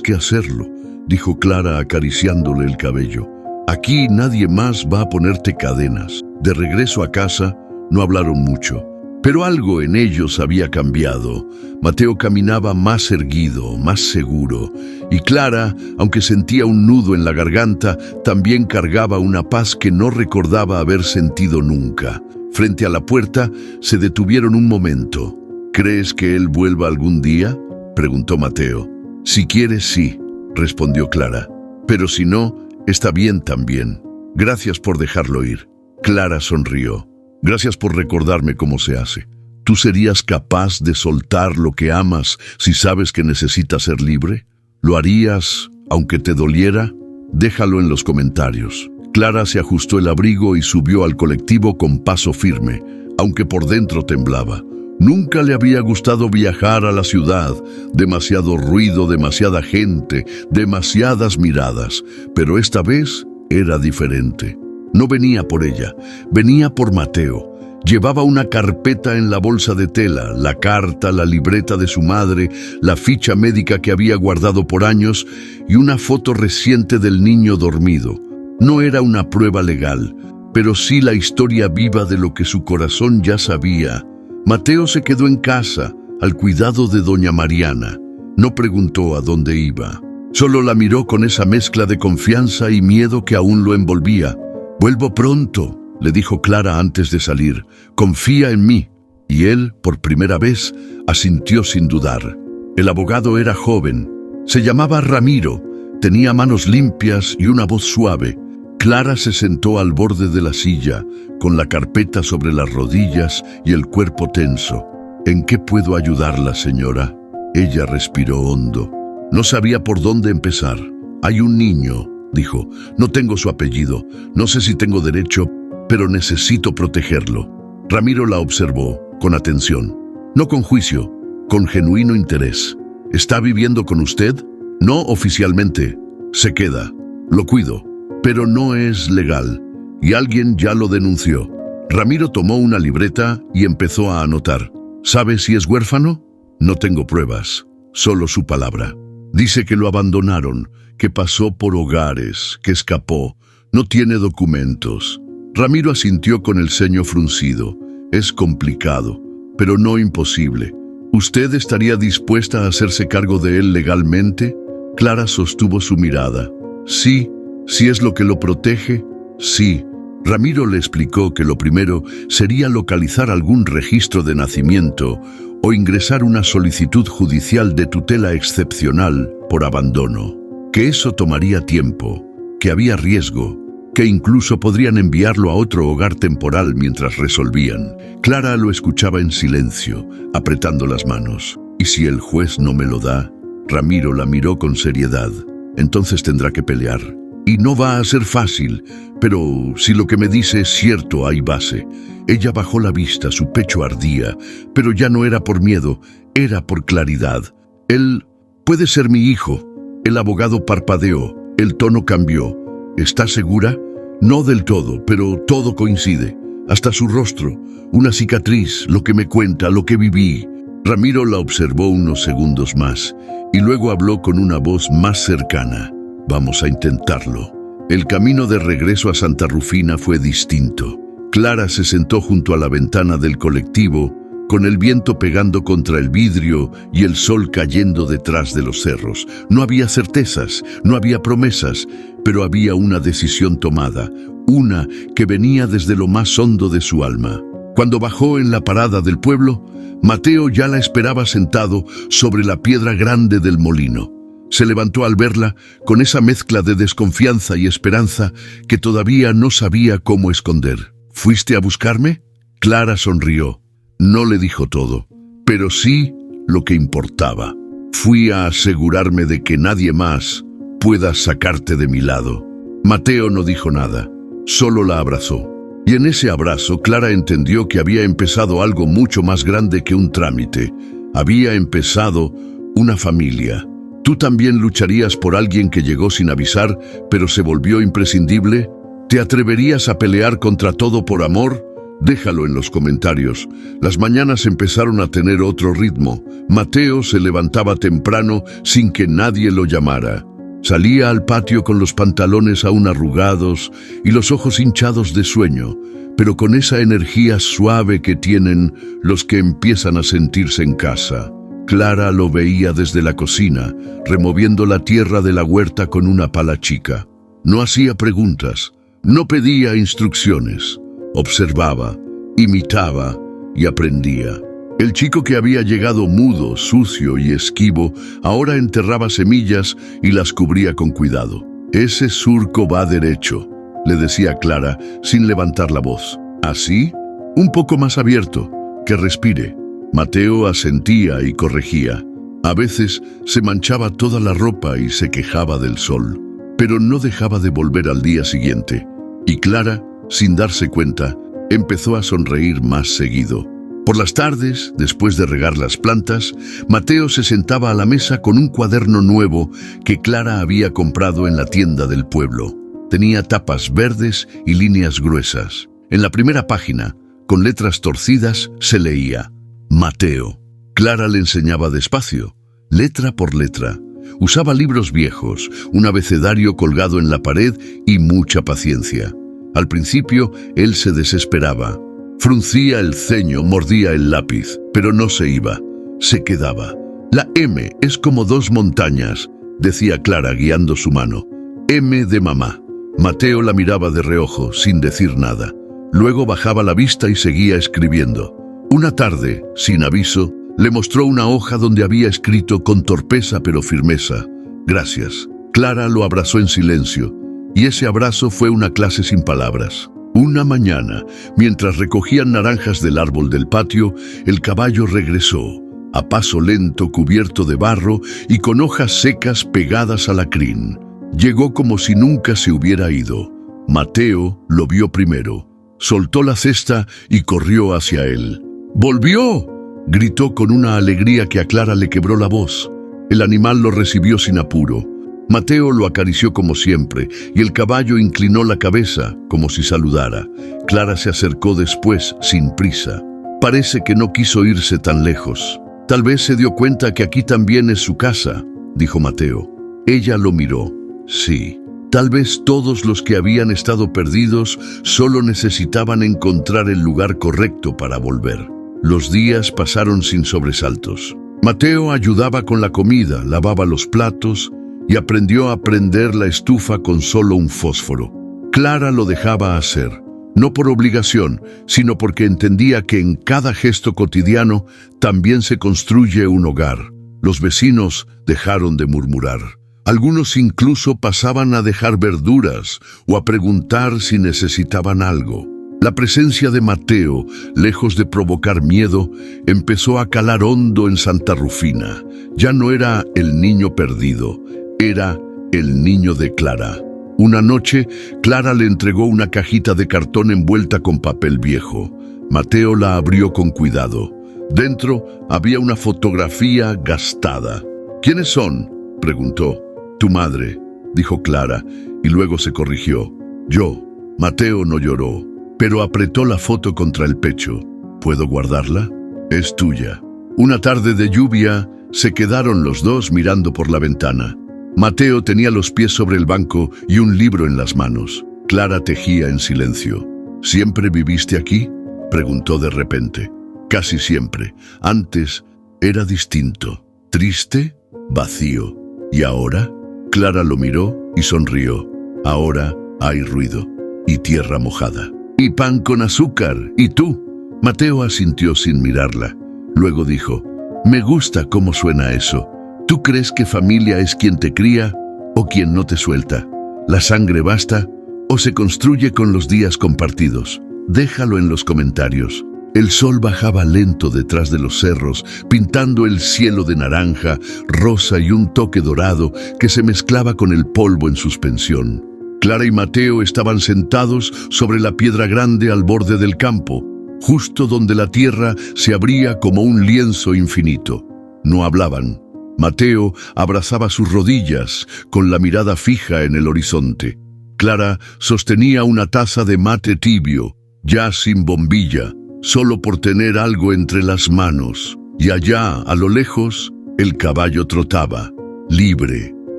que hacerlo», dijo Clara acariciándole el cabello. «Aquí nadie más va a ponerte cadenas». De regreso a casa, no hablaron mucho, pero algo en ellos había cambiado. Mateo caminaba más erguido, más seguro, y Clara, aunque sentía un nudo en la garganta, también cargaba una paz que no recordaba haber sentido nunca. Frente a la puerta, se detuvieron un momento. «¿Crees que él vuelva algún día?», preguntó Mateo. «Si quieres, sí», respondió Clara. «Pero si no, está bien también. Gracias por dejarlo ir». Clara sonrió. «Gracias por recordarme cómo se hace. ¿Tú serías capaz de soltar lo que amas si sabes que necesitas ser libre? ¿Lo harías aunque te doliera? Déjalo en los comentarios». Clara se ajustó el abrigo y subió al colectivo con paso firme, aunque por dentro temblaba. Nunca le había gustado viajar a la ciudad. Demasiado ruido, demasiada gente, demasiadas miradas. Pero esta vez era diferente. No venía por ella, venía por Mateo. Llevaba una carpeta en la bolsa de tela, la carta, la libreta de su madre, la ficha médica que había guardado por años y una foto reciente del niño dormido. No era una prueba legal, pero sí la historia viva de lo que su corazón ya sabía. Mateo se quedó en casa, al cuidado de doña Mariana. No preguntó a dónde iba. Solo la miró con esa mezcla de confianza y miedo que aún lo envolvía. «Vuelvo pronto», le dijo Clara antes de salir. «Confía en mí». Y él, por primera vez, asintió sin dudar. El abogado era joven. Se llamaba Ramiro. Tenía manos limpias y una voz suave. Clara se sentó al borde de la silla, con la carpeta sobre las rodillas y el cuerpo tenso. «¿En qué puedo ayudarla, señora?». Ella respiró hondo. No sabía por dónde empezar. «Hay un niño», dijo. «No tengo su apellido. No sé si tengo derecho, pero necesito protegerlo». Ramiro la observó, con atención. No con juicio, con genuino interés. «¿Está viviendo con usted?». «No oficialmente. Se queda. Lo cuido. Pero no es legal. Y alguien ya lo denunció». Ramiro tomó una libreta y empezó a anotar. «¿Sabe si es huérfano?». «No tengo pruebas. Solo su palabra. Dice que lo abandonaron, que pasó por hogares, que escapó. No tiene documentos». Ramiro asintió con el ceño fruncido. «Es complicado, pero no imposible. ¿Usted estaría dispuesta a hacerse cargo de él legalmente?». Clara sostuvo su mirada. «Sí, si es lo que lo protege, sí». Ramiro le explicó que lo primero sería localizar algún registro de nacimiento o ingresar una solicitud judicial de tutela excepcional por abandono. Que eso tomaría tiempo, que había riesgo, que incluso podrían enviarlo a otro hogar temporal mientras resolvían. Clara lo escuchaba en silencio, apretando las manos. «¿Y si el juez no me lo da?». Ramiro la miró con seriedad. «Entonces tendrá que pelear. Y no va a ser fácil, pero si lo que me dice es cierto, hay base». Ella bajó la vista, su pecho ardía, pero ya no era por miedo, era por claridad. «Él puede ser mi hijo». El abogado parpadeó, el tono cambió. «¿Está segura?». «No del todo, pero todo coincide. Hasta su rostro, una cicatriz, lo que me cuenta, lo que viví». Ramiro la observó unos segundos más y luego habló con una voz más cercana. «Vamos a intentarlo». El camino de regreso a Santa Rufina fue distinto. Clara se sentó junto a la ventana del colectivo, con el viento pegando contra el vidrio y el sol cayendo detrás de los cerros. No había certezas, no había promesas, pero había una decisión tomada, una que venía desde lo más hondo de su alma. Cuando bajó en la parada del pueblo, Mateo ya la esperaba sentado sobre la piedra grande del molino. Se levantó al verla con esa mezcla de desconfianza y esperanza que todavía no sabía cómo esconder. «¿Fuiste a buscarme?». Clara sonrió. No le dijo todo, pero sí lo que importaba. «Fui a asegurarme de que nadie más pueda sacarte de mi lado». Mateo no dijo nada, solo la abrazó. Y en ese abrazo Clara entendió que había empezado algo mucho más grande que un trámite. Había empezado una familia. ¿Tú también lucharías por alguien que llegó sin avisar, pero se volvió imprescindible? ¿Te atreverías a pelear contra todo por amor? Déjalo en los comentarios. Las mañanas empezaron a tener otro ritmo. Mateo se levantaba temprano sin que nadie lo llamara. Salía al patio con los pantalones aún arrugados y los ojos hinchados de sueño, pero con esa energía suave que tienen los que empiezan a sentirse en casa. Clara lo veía desde la cocina, removiendo la tierra de la huerta con una pala chica. No hacía preguntas, no pedía instrucciones. Observaba, imitaba y aprendía. El chico que había llegado mudo, sucio y esquivo, ahora enterraba semillas y las cubría con cuidado. «Ese surco va derecho», le decía Clara, sin levantar la voz. «¿Así? Un poco más abierto. Que respire». Mateo asentía y corregía. A veces se manchaba toda la ropa y se quejaba del sol, pero no dejaba de volver al día siguiente. Y Clara, sin darse cuenta, empezó a sonreír más seguido. Por las tardes, después de regar las plantas, Mateo se sentaba a la mesa con un cuaderno nuevo que Clara había comprado en la tienda del pueblo. Tenía tapas verdes y líneas gruesas. En la primera página, con letras torcidas, se leía Mateo. Clara le enseñaba despacio, letra por letra. Usaba libros viejos, un abecedario colgado en la pared y mucha paciencia. Al principio, él se desesperaba. Fruncía el ceño, mordía el lápiz, pero no se iba, se quedaba. La M es como dos montañas, decía Clara guiando su mano. M de mamá. Mateo la miraba de reojo, sin decir nada. Luego bajaba la vista y seguía escribiendo. Una tarde, sin aviso, le mostró una hoja donde había escrito con torpeza pero firmeza: gracias. Clara lo abrazó en silencio, y ese abrazo fue una clase sin palabras. Una mañana, mientras recogían naranjas del árbol del patio, el caballo regresó, a paso lento, cubierto de barro y con hojas secas pegadas a la crin. Llegó como si nunca se hubiera ido. Mateo lo vio primero, soltó la cesta y corrió hacia él. ¡Volvió!, gritó con una alegría que a Clara le quebró la voz. El animal lo recibió sin apuro. Mateo lo acarició como siempre, y el caballo inclinó la cabeza, como si saludara. Clara se acercó después, sin prisa. Parece que no quiso irse tan lejos. Tal vez se dio cuenta que aquí también es su casa, dijo Mateo. Ella lo miró. Sí, tal vez todos los que habían estado perdidos solo necesitaban encontrar el lugar correcto para volver. Los días pasaron sin sobresaltos. Mateo ayudaba con la comida, lavaba los platos y aprendió a prender la estufa con solo un fósforo. Clara lo dejaba hacer, no por obligación, sino porque entendía que en cada gesto cotidiano también se construye un hogar. Los vecinos dejaron de murmurar. Algunos incluso pasaban a dejar verduras o a preguntar si necesitaban algo. La presencia de Mateo, lejos de provocar miedo, empezó a calar hondo en Santa Rufina. Ya no era el niño perdido, era el niño de Clara. Una noche, Clara le entregó una cajita de cartón envuelta con papel viejo. Mateo la abrió con cuidado. Dentro había una fotografía gastada. ¿Quiénes son?, preguntó. Tu madre, dijo Clara, y luego se corrigió. Yo. Mateo no lloró, pero apretó la foto contra el pecho. ¿Puedo guardarla? Es tuya. Una tarde de lluvia, se quedaron los dos mirando por la ventana. Mateo tenía los pies sobre el banco y un libro en las manos. Clara tejía en silencio. ¿Siempre viviste aquí?, preguntó de repente. Casi siempre. Antes era distinto. Triste, vacío. ¿Y ahora? Clara lo miró y sonrió. Ahora hay ruido y tierra mojada. Y pan con azúcar. ¿Y tú? Mateo asintió sin mirarla. Luego dijo: me gusta cómo suena eso. ¿Tú crees que familia es quien te cría o quien no te suelta? ¿La sangre basta o se construye con los días compartidos? Déjalo en los comentarios. El sol bajaba lento detrás de los cerros, pintando el cielo de naranja, rosa y un toque dorado que se mezclaba con el polvo en suspensión. Clara y Mateo estaban sentados sobre la piedra grande al borde del campo, justo donde la tierra se abría como un lienzo infinito. No hablaban. Mateo abrazaba sus rodillas, con la mirada fija en el horizonte. Clara sostenía una taza de mate tibio, ya sin bombilla, solo por tener algo entre las manos. Y allá, a lo lejos, el caballo trotaba, libre,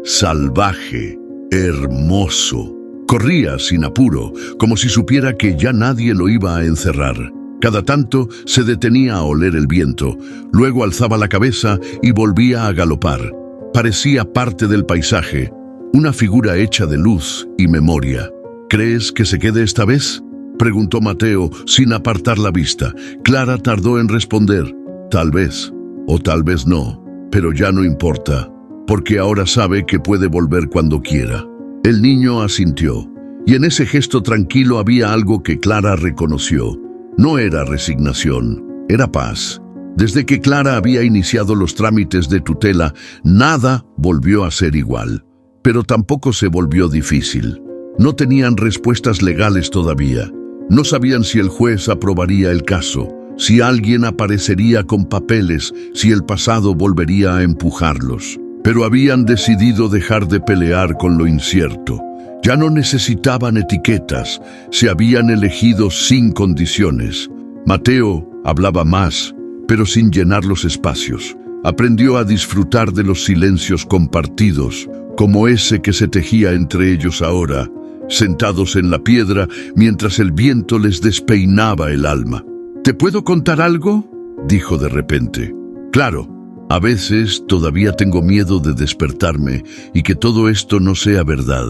salvaje, hermoso. Corría sin apuro, como si supiera que ya nadie lo iba a encerrar. Cada tanto se detenía a oler el viento, luego alzaba la cabeza y volvía a galopar. Parecía parte del paisaje, una figura hecha de luz y memoria. ¿Crees que se quede esta vez?, preguntó Mateo sin apartar la vista. Clara tardó en responder. Tal vez, o tal vez no, pero ya no importa, porque ahora sabe que puede volver cuando quiera. El niño asintió, y en ese gesto tranquilo había algo que Clara reconoció. No era resignación, era paz. Desde que Clara había iniciado los trámites de tutela, nada volvió a ser igual, pero tampoco se volvió difícil. No tenían respuestas legales todavía. No sabían si el juez aprobaría el caso. si alguien aparecería con papeles, si el pasado volvería a empujarlos. Pero habían decidido dejar de pelear con lo incierto. Ya no necesitaban etiquetas, se habían elegido sin condiciones. Mateo hablaba más, pero sin llenar los espacios. Aprendió a disfrutar de los silencios compartidos, como ese que se tejía entre ellos ahora, sentados en la piedra mientras el viento les despeinaba el alma. ¿Te puedo contar algo?, dijo de repente. Claro. A veces todavía tengo miedo de despertarme y que todo esto no sea verdad.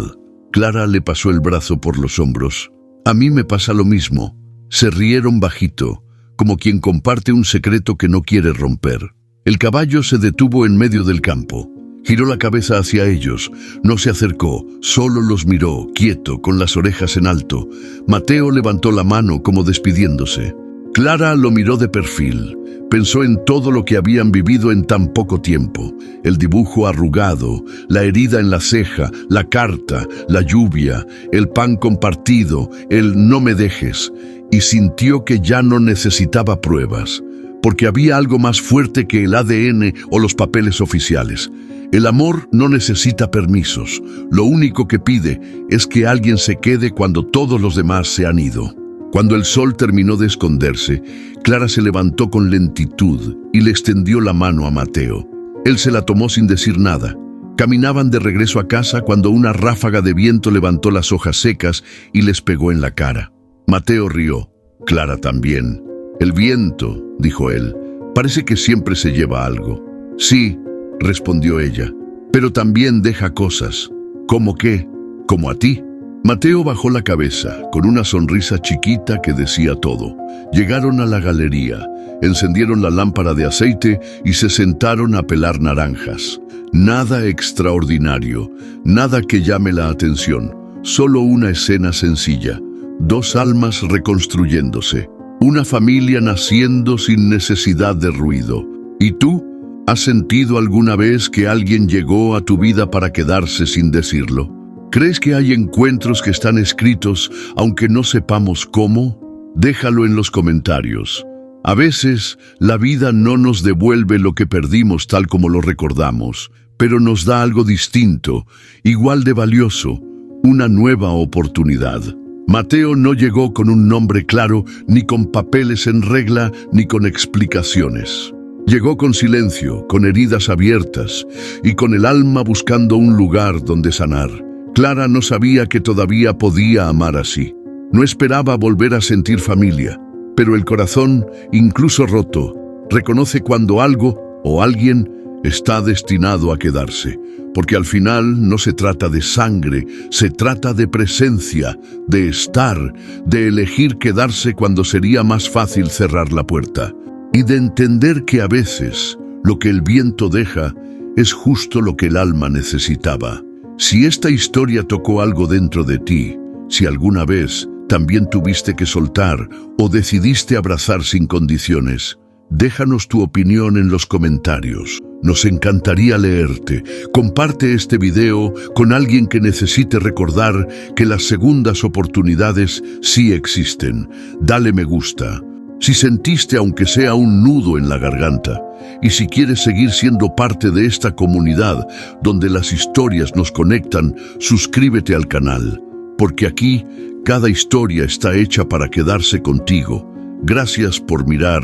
Clara le pasó el brazo por los hombros. A mí me pasa lo mismo. Se rieron bajito, como quien comparte un secreto que no quiere romper. El caballo se detuvo en medio del campo. Giró la cabeza hacia ellos. No se acercó, solo los miró, quieto, con las orejas en alto. Mateo levantó la mano como despidiéndose. Clara lo miró de perfil. Pensó en todo lo que habían vivido en tan poco tiempo. El dibujo arrugado, la herida en la ceja, la carta, la lluvia, el pan compartido, el no me dejes. Y sintió que ya no necesitaba pruebas, porque había algo más fuerte que el ADN o los papeles oficiales. El amor no necesita permisos. Lo único que pide es que alguien se quede cuando todos los demás se han ido. Cuando el sol terminó de esconderse, Clara se levantó con lentitud y le extendió la mano a Mateo. Él se la tomó sin decir nada. Caminaban de regreso a casa cuando una ráfaga de viento levantó las hojas secas y les pegó en la cara. Mateo rió. Clara también. El viento, dijo él, parece que siempre se lleva algo. Sí, respondió ella, pero también deja cosas. ¿Cómo qué? ¿Como a ti? Mateo bajó la cabeza, con una sonrisa chiquita que decía todo. Llegaron a la galería, encendieron la lámpara de aceite y se sentaron a pelar naranjas. Nada extraordinario, nada que llame la atención, solo una escena sencilla. Dos almas reconstruyéndose, una familia naciendo sin necesidad de ruido. ¿Y tú? ¿Has sentido alguna vez que alguien llegó a tu vida para quedarse sin decirlo? ¿Crees que hay encuentros que están escritos, aunque no sepamos cómo? Déjalo en los comentarios. A veces, la vida no nos devuelve lo que perdimos tal como lo recordamos, pero nos da algo distinto, igual de valioso, una nueva oportunidad. Mateo no llegó con un nombre claro, ni con papeles en regla, ni con explicaciones. Llegó con silencio, con heridas abiertas, y con el alma buscando un lugar donde sanar. Clara no sabía que todavía podía amar así. No esperaba volver a sentir familia, pero el corazón, incluso roto, reconoce cuando algo o alguien está destinado a quedarse, porque al final no se trata de sangre, se trata de presencia, de estar, de elegir quedarse cuando sería más fácil cerrar la puerta, y de entender que a veces lo que el viento deja es justo lo que el alma necesitaba. Si esta historia tocó algo dentro de ti, si alguna vez también tuviste que soltar o decidiste abrazar sin condiciones, déjanos tu opinión en los comentarios. Nos encantaría leerte. Comparte este video con alguien que necesite recordar que las segundas oportunidades sí existen. Dale me gusta. Si sentiste aunque sea un nudo en la garganta, y si quieres seguir siendo parte de esta comunidad donde las historias nos conectan, suscríbete al canal, porque aquí cada historia está hecha para quedarse contigo. Gracias por mirar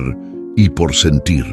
y por sentir.